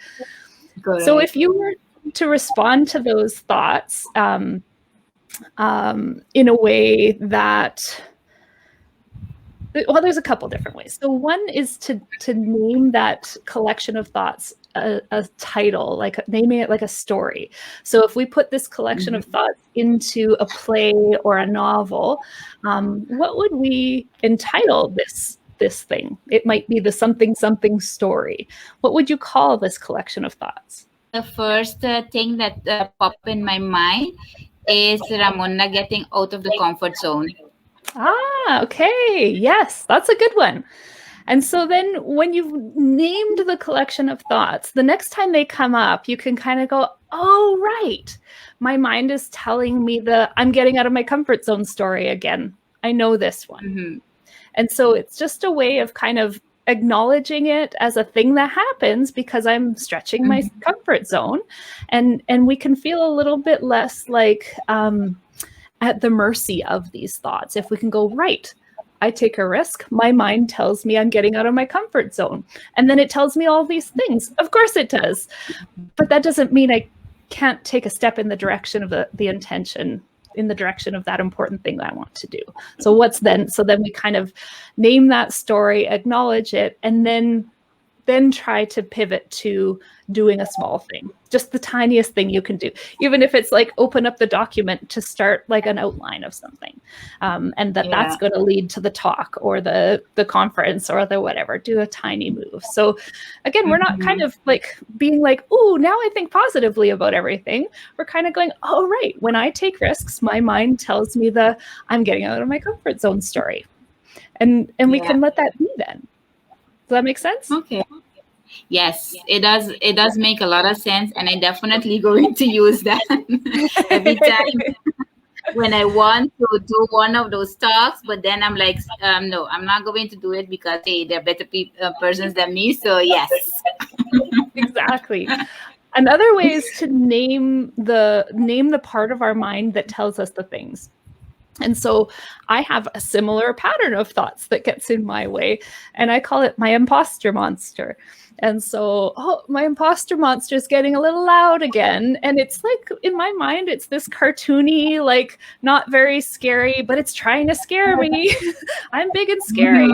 Correct. So if you were to respond to those thoughts in a way that Well, there's a couple different ways. So one is to name that collection of thoughts a title, like naming it like a story. So if we put this collection of thoughts into a play or a novel, what would we entitle this thing? It might be the something something story. What would you call this collection of thoughts? The first thing that popped in my mind is Ramona getting out of the comfort zone. Ah, okay. Yes, that's a good one. And so then when you've named the collection of thoughts, the next time they come up, you can kind of go, oh, right. My mind is telling me I'm getting out of my comfort zone story again. I know this one. And so it's just a way of kind of acknowledging it as a thing that happens because I'm stretching my comfort zone. And we can feel a little bit less like at the mercy of these thoughts. If we can go, right, I take a risk. My mind tells me I'm getting out of my comfort zone. And then it tells me all these things. Of course it does. But that doesn't mean I can't take a step in the direction of the intention, in the direction of that important thing that I want to do. So then we kind of name that story, acknowledge it, and then try to pivot to doing a small thing, just the tiniest thing you can do, even if it's like open up the document to start like an outline of something, and that's going to lead to the talk or the conference or the whatever. Do a tiny move. So again, we're not kind of like being like, oh, now I think positively about everything. We're kind of going, oh, right, when I take risks, my mind tells me I'm getting out of my comfort zone story, and we can let that be then. Does that make sense? Okay. Yes, it does. It does make a lot of sense, and I definitely going to use that every time when I want to do one of those talks. But then I'm like, no, I'm not going to do it because hey, they're better persons than me. So yes, exactly. Another way is to name the part of our mind that tells us the things. And so I have a similar pattern of thoughts that gets in my way, and I call it my imposter monster. And so, my imposter monster is getting a little loud again. And it's like, in my mind, it's this cartoony, like not very scary, but it's trying to scare me. I'm big and scary,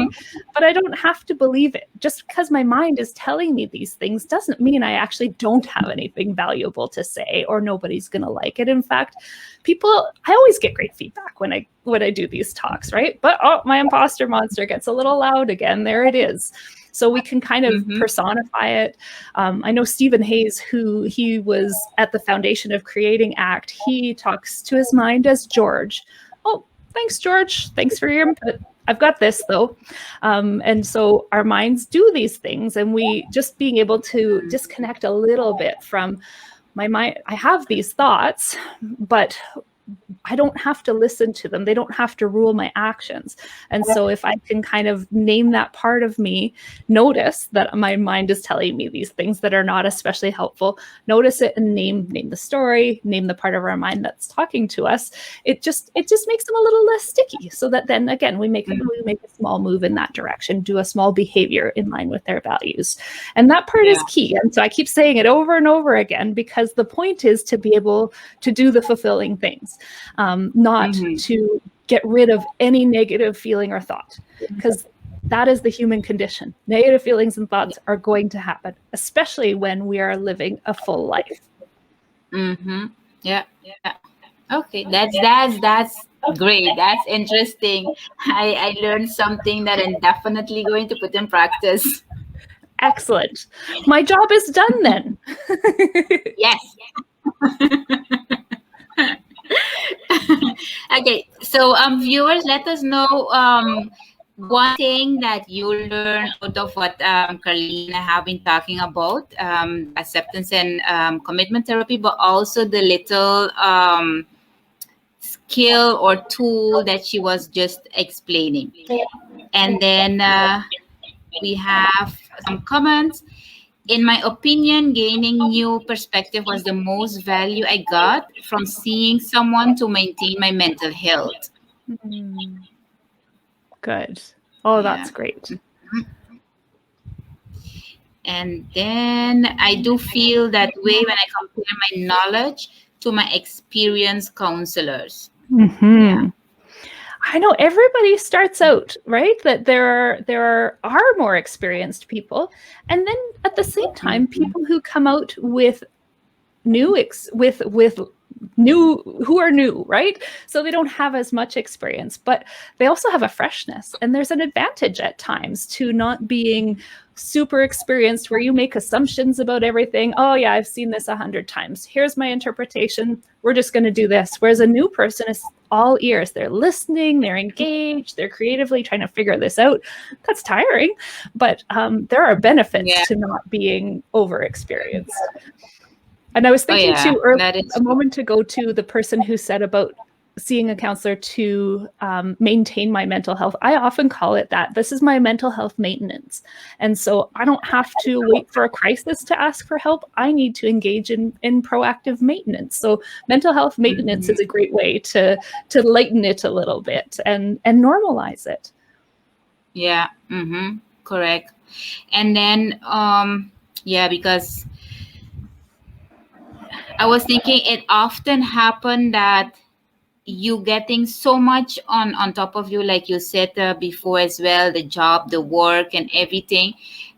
but I don't have to believe it. Just because my mind is telling me these things doesn't mean I actually don't have anything valuable to say or nobody's going to like it. In fact, I always get great feedback when I do these talks, right? But my imposter monster gets a little loud again. There it is. So we can kind of personify it. I know Stephen Hayes, who he was at the foundation of Creating ACT, he talks to his mind as George. Oh, thanks, George. Thanks for your input. I've got this, though. And so our minds do these things, and we just being able to disconnect a little bit from my mind. I have these thoughts, but I don't have to listen to them. They don't have to rule my actions. And so if I can kind of name that part of me, notice that my mind is telling me these things that are not especially helpful, notice it and name the story, name the part of our mind that's talking to us. It just makes them a little less sticky, so that then again, we make a small move in that direction, do a small behavior in line with their values. And that part is key. And so I keep saying it over and over again, because the point is to be able to do the fulfilling things. Not to get rid of any negative feeling or thought, because that is the human condition. Negative feelings and thoughts are going to happen, especially when we are living a full life. Yeah. Okay, that's great. That's interesting. I learned something that I'm definitely going to put in practice. Excellent. My job is done then. Yes. Okay, so viewers, let us know one thing that you learn out of what Carlene have been talking about, acceptance and commitment therapy, but also the little skill or tool that she was just explaining. And then we have some comments. In my opinion, gaining new perspective was the most value I got from seeing someone to maintain my mental health. Good. Oh, that's great. And then I do feel that way when I compare my knowledge to my experienced counselors. Yeah. I know everybody starts out, right? That there are more experienced people, and then at the same time, people who come out with new who are new, right? So they don't have as much experience, but they also have a freshness, and there's an advantage at times to not being super experienced where you make assumptions about everything. Oh yeah, I've seen this 100 times, here's my interpretation, we're just going to do this. Whereas a new person is all ears, they're listening, they're engaged, they're creatively trying to figure this out. That's tiring, but there are benefits to not being over experienced. And I was thinking too a moment ago to the person who said about seeing a counselor to maintain my mental health. I often call it that. This is my mental health maintenance. And so I don't have to wait for a crisis to ask for help. I need to engage in proactive maintenance. So mental health maintenance is a great way to lighten it a little bit and normalize it. Yeah, correct. And then, because I was thinking it often happened that you getting so much on top of you, like you said before as well, the job, the work, and everything,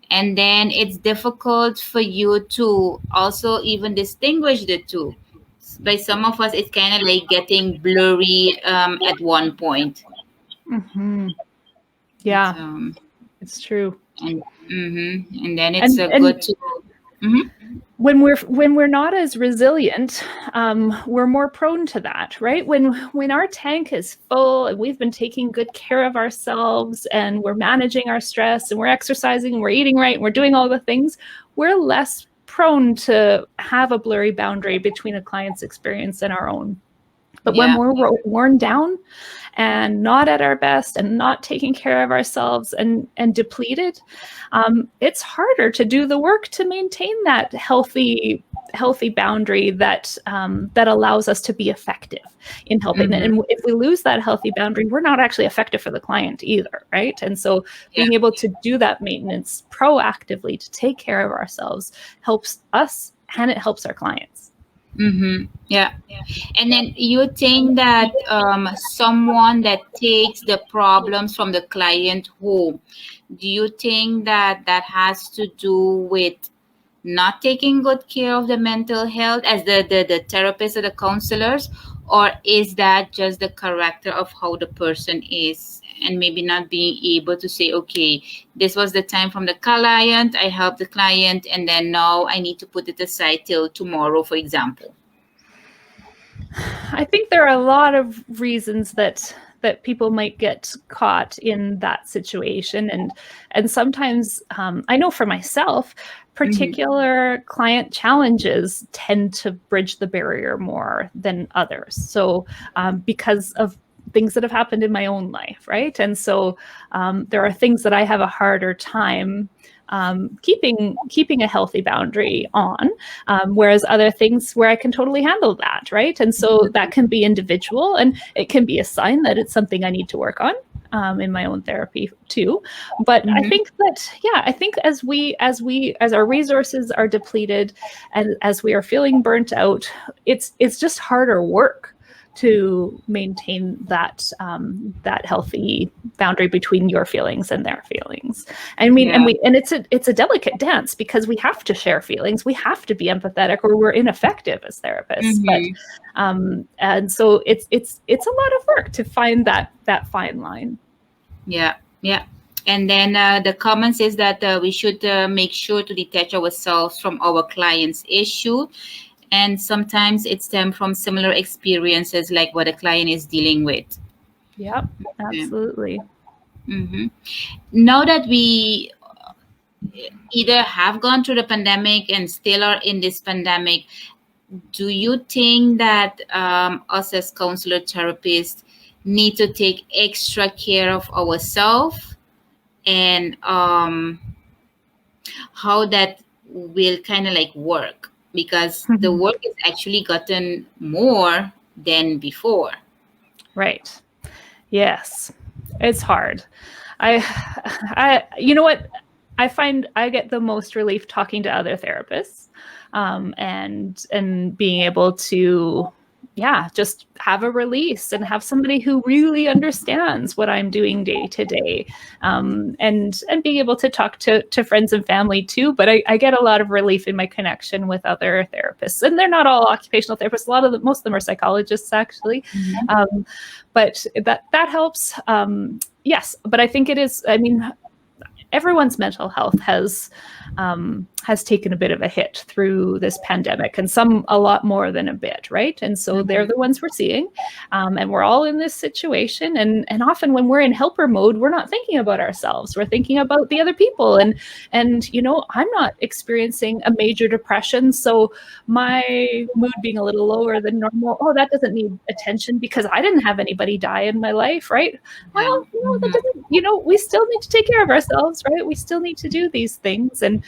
and then it's difficult for you to also even distinguish the two. By some of us, it's kind of like getting blurry at one point. Yeah, it's true. And then it's good to. When we're not as resilient, we're more prone to that, right? When our tank is full and we've been taking good care of ourselves and we're managing our stress and we're exercising and we're eating right and we're doing all the things, we're less prone to have a blurry boundary between a client's experience and our own. But when we're worn down and not at our best and not taking care of ourselves and depleted, it's harder to do the work to maintain that healthy boundary that allows us to be effective in helping. And if we lose that healthy boundary, we're not actually effective for the client either, right? And so being able to do that maintenance proactively, to take care of ourselves, helps us and it helps our clients. Yeah. And then you think that someone that takes the problems from the client home, do you think that has to do with not taking good care of the mental health as the therapists or the counselors, or is that just the character of how the person is and maybe not being able to say, okay, this was the time from the client, I helped the client, and then now I need to put it aside till tomorrow, for example? I think there are a lot of reasons that people might get caught in that situation, and sometimes I know for myself, particular client challenges tend to bridge the barrier more than others. So because of things that have happened in my own life, right? And so there are things that I have a harder time keeping a healthy boundary on, whereas other things where I can totally handle that, right? And so that can be individual, and it can be a sign that it's something I need to work on in my own therapy too. But I think that, I think as our resources are depleted and as we are feeling burnt out, it's just harder work to maintain that healthy boundary between your feelings and their feelings. I mean, and it's a delicate dance because we have to share feelings, we have to be empathetic, or we're ineffective as therapists. But and so it's a lot of work to find that fine line. Yeah. And then the comment says that we should make sure to detach ourselves from our client's issue. And sometimes it stems from similar experiences like what a client is dealing with. Yep, absolutely. Now that we either have gone through the pandemic and still are in this pandemic, do you think that us as counselor therapists need to take extra care of ourselves, and how that will kind of like work? Because the work is actually gotten more than before. Right. Yes. It's hard. I you know what? I find I get the most relief talking to other therapists, and being able to just have a release and have somebody who really understands what I'm doing day to day, and being able to talk to friends and family too. But I get a lot of relief in my connection with other therapists, and they're not all occupational therapists. Most of them are psychologists, actually. But that helps. Yes, but I think it is. I mean, everyone's mental health has taken a bit of a hit through this pandemic, and some a lot more than a bit, right? And so they're the ones we're seeing, and we're all in this situation. And often when we're in helper mode, we're not thinking about ourselves. We're thinking about the other people. And I'm not experiencing a major depression, so my mood being a little lower than normal. Oh, that doesn't need attention because I didn't have anybody die in my life, right? Well, that doesn't. We still need to take care of ourselves, right? We still need to do these things. And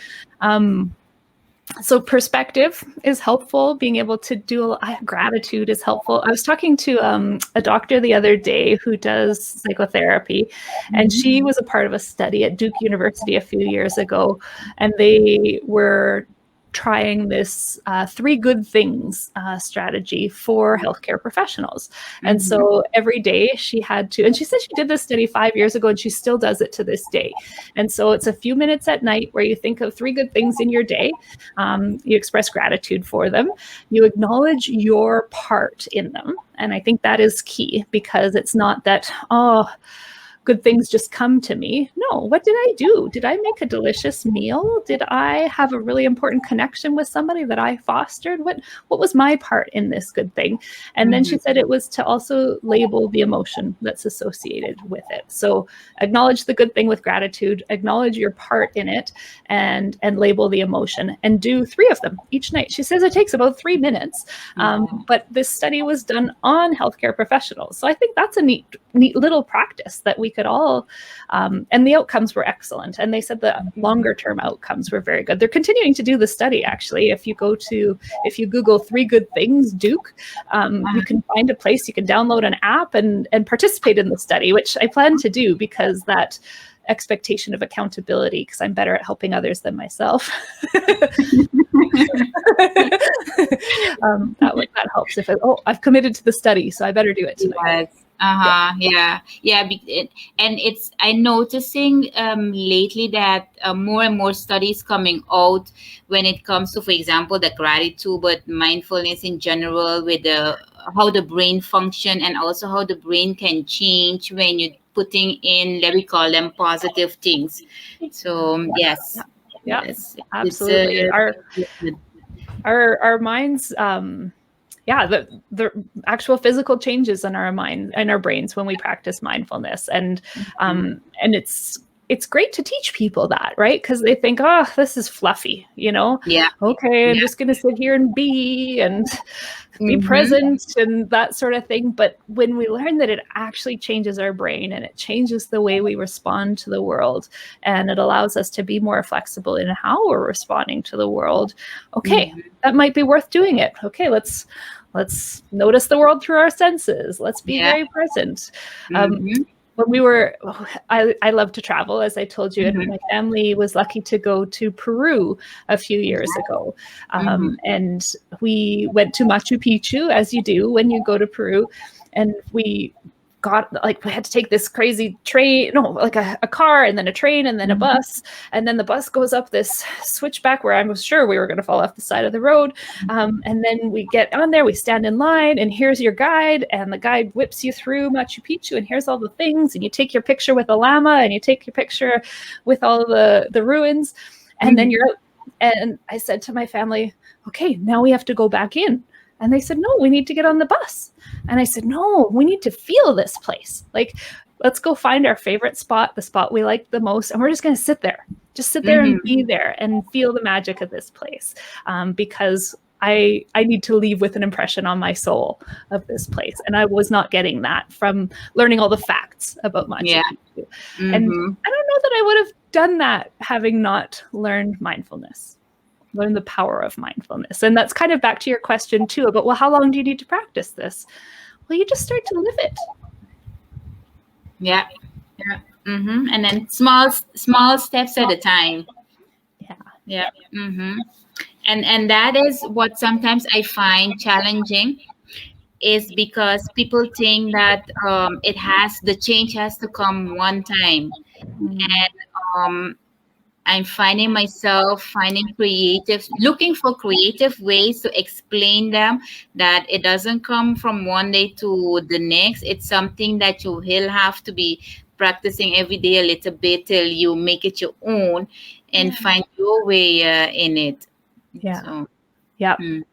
so perspective is helpful. Being able to do gratitude is helpful. I was talking to a doctor the other day who does psychotherapy, and she was a part of a study at Duke University a few years ago, and they were trying this 3 good things strategy for healthcare professionals. And so every day she had to, and she said she did this study 5 years ago and she still does it to this day. And so it's a few minutes at night where you think of 3 good things in your day. You express gratitude for them. You acknowledge your part in them. And I think that is key, because it's not that, good things just come to me. No, what did I do? Did I make a delicious meal? Did I have a really important connection with somebody that I fostered? What was my part in this good thing? And then she said it was to also label the emotion that's associated with it. So acknowledge the good thing with gratitude, acknowledge your part in it, and label the emotion, and do 3 of them each night. She says it takes about 3 minutes, but this study was done on healthcare professionals. So I think that's a neat little practice that we could all, and the outcomes were excellent. And they said the longer term outcomes were very good. They're continuing to do the study, actually. If you Google 3 good things, Duke, you can find a place, you can download an app and participate in the study, which I plan to do, because that expectation of accountability, because I'm better at helping others than myself. That helps. I've committed to the study, so I better do it tonight. And I'm noticing lately that more and more studies coming out when it comes to, for example, the gratitude, but mindfulness in general, with how the brain function, and also how the brain can change when you're putting in, let me call them, positive things. So yes, absolutely. Our minds, the actual physical changes in our mind and our brains when we practice mindfulness, and it's great to teach people that, right? Because they think, this is fluffy, okay, I'm just going to sit here and be present and that sort of thing. But when we learn that it actually changes our brain, and it changes the way we respond to the world, and it allows us to be more flexible in how we're responding to the world, that might be worth doing it. Okay, let's notice the world through our senses. Let's be very present. When I love to travel, as I told you, and my family was lucky to go to Peru a few years ago. And we went to Machu Picchu, as you do when you go to Peru. And we had to take this crazy train, a car, and then a train, and then a bus. And then the bus goes up this switchback where I was sure we were going to fall off the side of the road. And then we get on there, we stand in line, and here's your guide, and the guide whips you through Machu Picchu, and here's all the things, and you take your picture with a llama, and you take your picture with all the ruins, and then you're out. And I said to my family, okay, now we have to go back in. And they said, no, we need to get on the bus. And I said, no, we need to feel this place. Let's go find our favorite spot, the spot we like the most. And we're just going to sit there. Just sit there and be there and feel the magic of this place. Because I need to leave with an impression on my soul of this place. And I was not getting that from learning all the facts about Machu Picchu. And I don't know that I would have done that having not learned mindfulness. Learn the power of mindfulness. And that's kind of back to your question too about, well, how long do you need to practice this? Well, you just start to live it. And then small steps at a time. And that is what sometimes I find challenging, is because people think that the change has to come one time. Mm. um, I'm finding myself looking for creative ways to explain them, that it doesn't come from one day to the next. It's something that you will have to be practicing every day a little bit till you make it your own and Yeah. find your way in it. Yeah. So, Yeah. mm,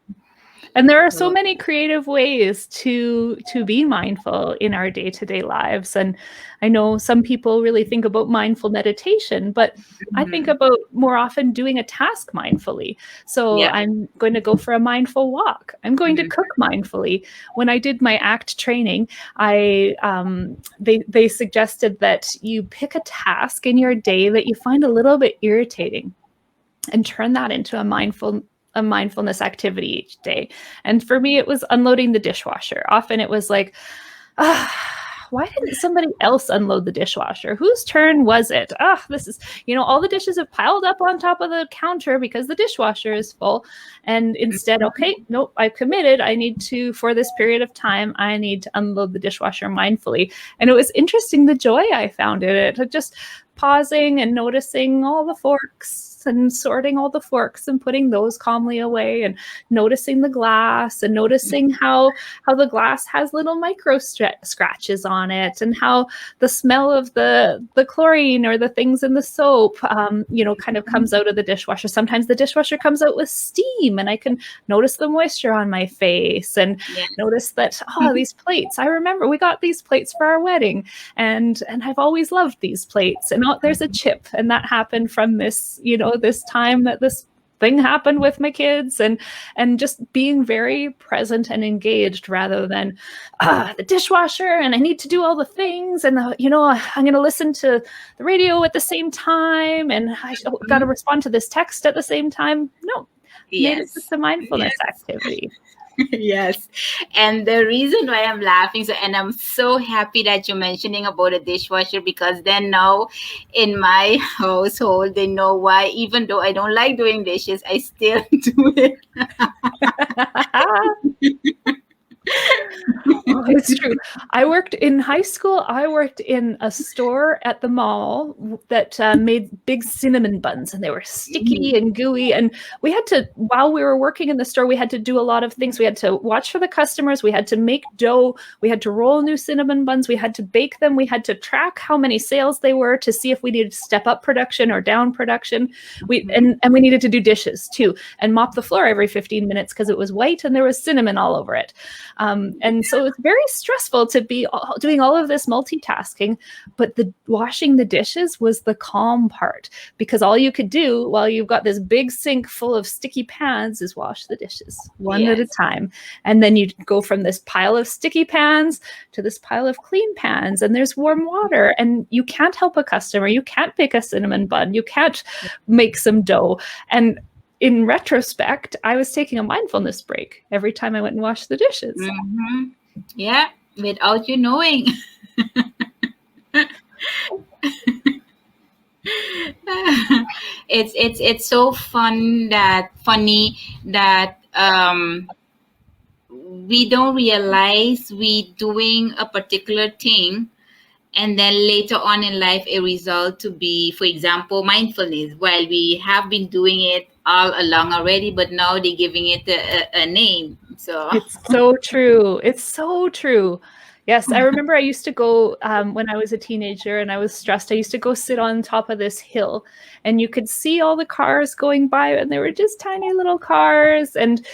And there are so so many creative ways to be mindful in our day-to-day lives. And I know some people really think about mindful meditation, but I think mhm. about more often doing a task mindfully. So Yeah. I'm going to go for a mindful walk. I'm going to Mhm. cook mindfully. When I did my ACT training, they suggested that you pick a task in your day that you find a little bit irritating and turn that into a mindfulness activity each day. And for me, it was unloading the dishwasher. Often it was like, why didn't somebody else unload the dishwasher? Whose turn was it? This is, all the dishes have piled up on top of the counter because the dishwasher is full. And instead, okay, nope, I've committed. I need to, for this period of time, I need to unload the dishwasher mindfully. And it was interesting the joy I found in it, just pausing and noticing all the forks and sorting all the forks and putting those calmly away, and noticing the glass and noticing how the glass has little micro scratches on it, and how the smell of the chlorine or the things in the soap kind of comes out of the dishwasher. Sometimes the dishwasher comes out with steam, and I can notice the moisture on my face, and Yeah. notice that these plates, I remember we got these plates for our wedding, and I've always loved these plates, and there's a chip, and that happened from this this time that this thing happened with my kids, and just being very present and engaged, rather than the dishwasher and I need to do all the things, and I'm going to listen to the radio at the same time, and I got to Mhm. respond to this text at the same time. No, made it just Yes. a mindfulness Yes. activity. Yes. And the reason why I'm laughing, and I'm so happy that you're mentioning about a dishwasher, because then now in my household, they know why, even though I don't like doing dishes, I still do it. Oh, it's true. I worked in high school. I worked in a store at the mall that made big cinnamon buns, and they were sticky and gooey. And we had to, while we were working in the store, we had to do a lot of things. We had to watch for the customers. We had to make dough. We had to roll new cinnamon buns. We had to bake them. We had to track how many sales they were to see if we needed to step up production or down production. And we needed to do dishes too, and mop the floor every 15 minutes because it was white and there was cinnamon all over it. And so it's very stressful to be doing all of this multitasking, but the washing the dishes was the calm part, because all you could do while you've got this big sink full of sticky pans is wash the dishes one at a Yes. time. And then you go from this pile of sticky pans to this pile of clean pans, and there's warm water, and you can't help a customer. You can't bake a cinnamon bun. You can't make some dough. And in retrospect, I was taking a mindfulness break every time I went and washed the dishes. Hmm. Yeah. Without you knowing. It's so funny that we don't realize we doing a particular thing, and then later on in life a result to be, for example, mindfulness, while we have been doing it all along already, but now they're giving it a name. So It's so true. It's so true. Yes, I remember I used to go when I was a teenager and I was stressed. I used to go sit on top of this hill, and you could see all the cars going by, and they were just tiny little cars, and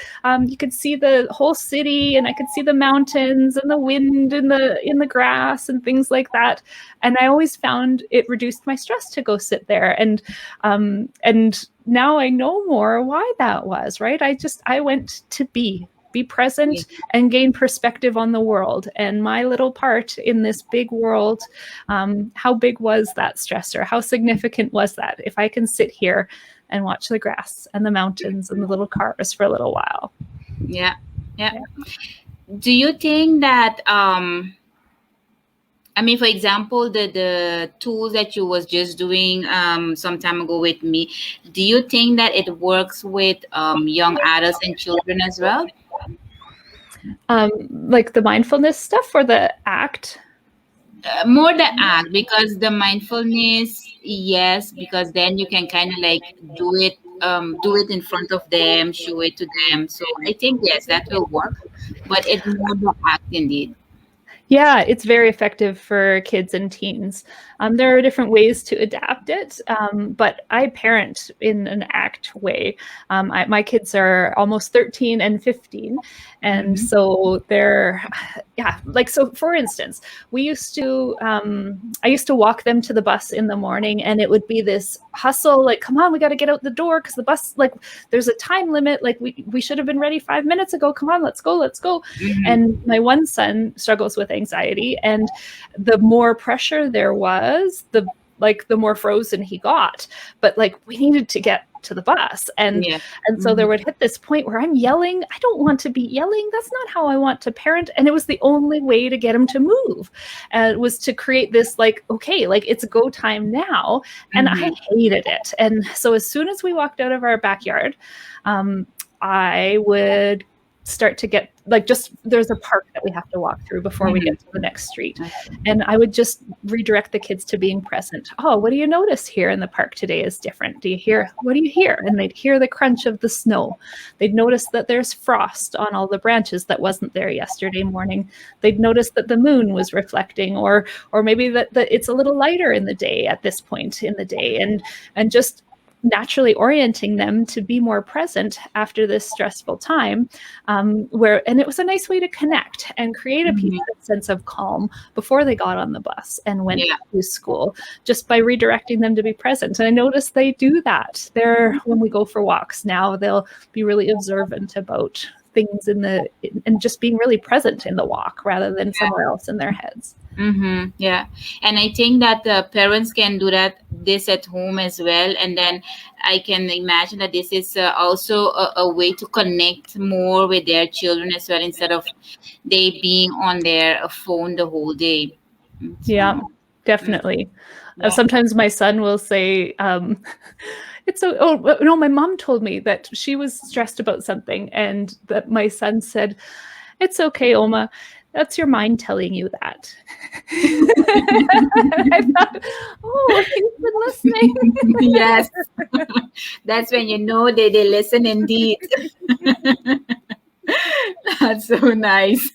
you could see the whole city, and I could see the mountains and the wind in the grass and things like that. And I always found it reduced my stress to go sit there, and now I know more why that was, right? I went to be yeah. present and gain perspective on the world and my little part in this big world. How big was that stressor? How significant was that? If I can sit here and watch the grass and the mountains and the little cars for a little while. Yeah. Yeah. Yeah. Do you think that I mean, for example, the tools that you was just doing some time ago with me, do you think that it works with young adults and children as well? Like the mindfulness stuff or the act? More the act, because the mindfulness, yes, because then you can kind of like do it in front of them, show it to them. So I think yes, that will work, but it's more the act indeed. Yeah, it's very effective for kids and teens. There are different ways to adapt it, but I parent in an ACT way. My kids are almost 13 and 15, and Mm-hmm. so they're, yeah, like, so for instance, I used to walk them to the bus in the morning, and it would be this hustle, like, come on, we got to get out the door because the bus, like, there's a time limit, like, we should have been ready 5 minutes ago. Come on, let's go, let's go. Mm-hmm. And my one son struggles with anxiety, and the more pressure there was, the more frozen he got. But like, we needed to get to the bus, and Yeah. so there Mm-hmm. would hit this point where I'm yelling. I don't want to be yelling. That's not how I want to parent. And it was the only way to get him to move, was to create this, like, okay, like, it's go time now. And I Mm-hmm. hated it. And so as soon as we walked out of our backyard, I would start to get, like, just, there's a park that we have to walk through before we Mm-hmm. get to the next street, and I would just redirect the kids to being present. Oh, what do you notice here in the park today is different? What do you hear? And they'd hear the crunch of the snow. They'd notice that there's frost on all the branches that wasn't there yesterday morning. They'd notice that the moon was reflecting, or maybe that it's a little lighter in the day at this point in the day, and just naturally orienting them to be more present after this stressful time, and it was a nice way to connect and create a Mm-hmm. sense of calm before they got on the bus and went Yeah. to school, just by redirecting them to be present. And I noticed they do that. When we go for walks now, they'll be really observant about things and just being really present in the walk rather than somewhere else in their heads. Mm-hmm. Yeah, and I think that the parents can do this at home as well, and then I can imagine that this is also a way to connect more with their children as well, instead of they being on their phone the whole day. Yeah, So, mm, definitely. yeah. Sometimes my son will say, it's so, oh, no, my mom told me that she was stressed about something, and that my son said, it's okay, Oma. That's your mind telling you that. I thought, oh, he's been listening. Yes, that's when you know they listen indeed. That's so nice.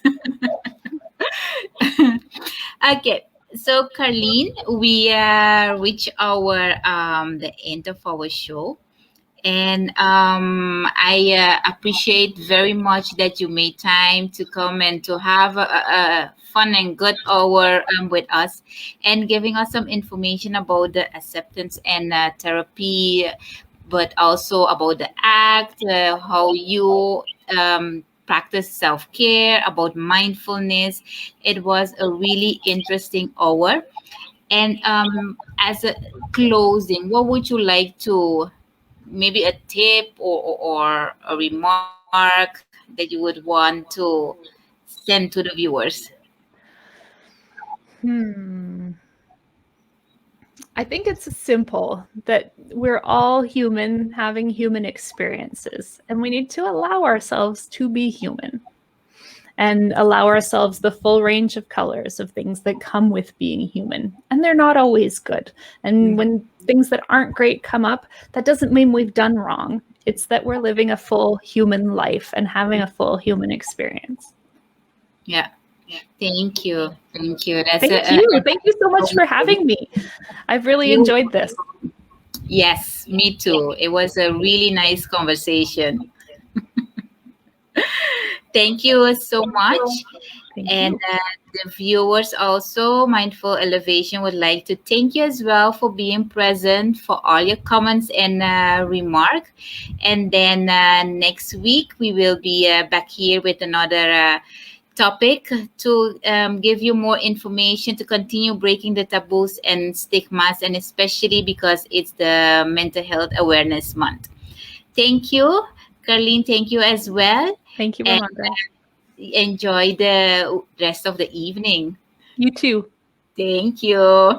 Okay, so Carlene, we reach our the end of our show, and I appreciate very much that you made time to come and to have a fun and good hour with us, and giving us some information about the acceptance and therapy, but also about the act, how you practice self care, about mindfulness. It was a really interesting hour. And as a closing, what would you like to, maybe a tip or a remark that you would want to send to the viewers? Hmm. I think it's simple, that we're all human, having human experiences, and we need to allow ourselves to be human and allow ourselves the full range of colors of things that come with being human. And they're not always good. And when things that aren't great come up, that doesn't mean we've done wrong. It's that we're living a full human life and having a full human experience. Yeah. Thank you. Thank you. That's Thank you. Thank you so much for having me. I've really you. enjoyed this. Yes, me too. It was a really nice conversation. Thank you so much. Thank And you. the viewers also, Mindful Elevation would like to thank you as well for being present, for all your comments and remark. And then next week, we will be back here with another topic to give you more information, to continue breaking the taboos and stigmas, and especially because it's the Mental Health Awareness Month. Thank you, Carlene. Thank you as well. Thank you, And Ramondre. enjoy the rest of the evening. You too. Thank you.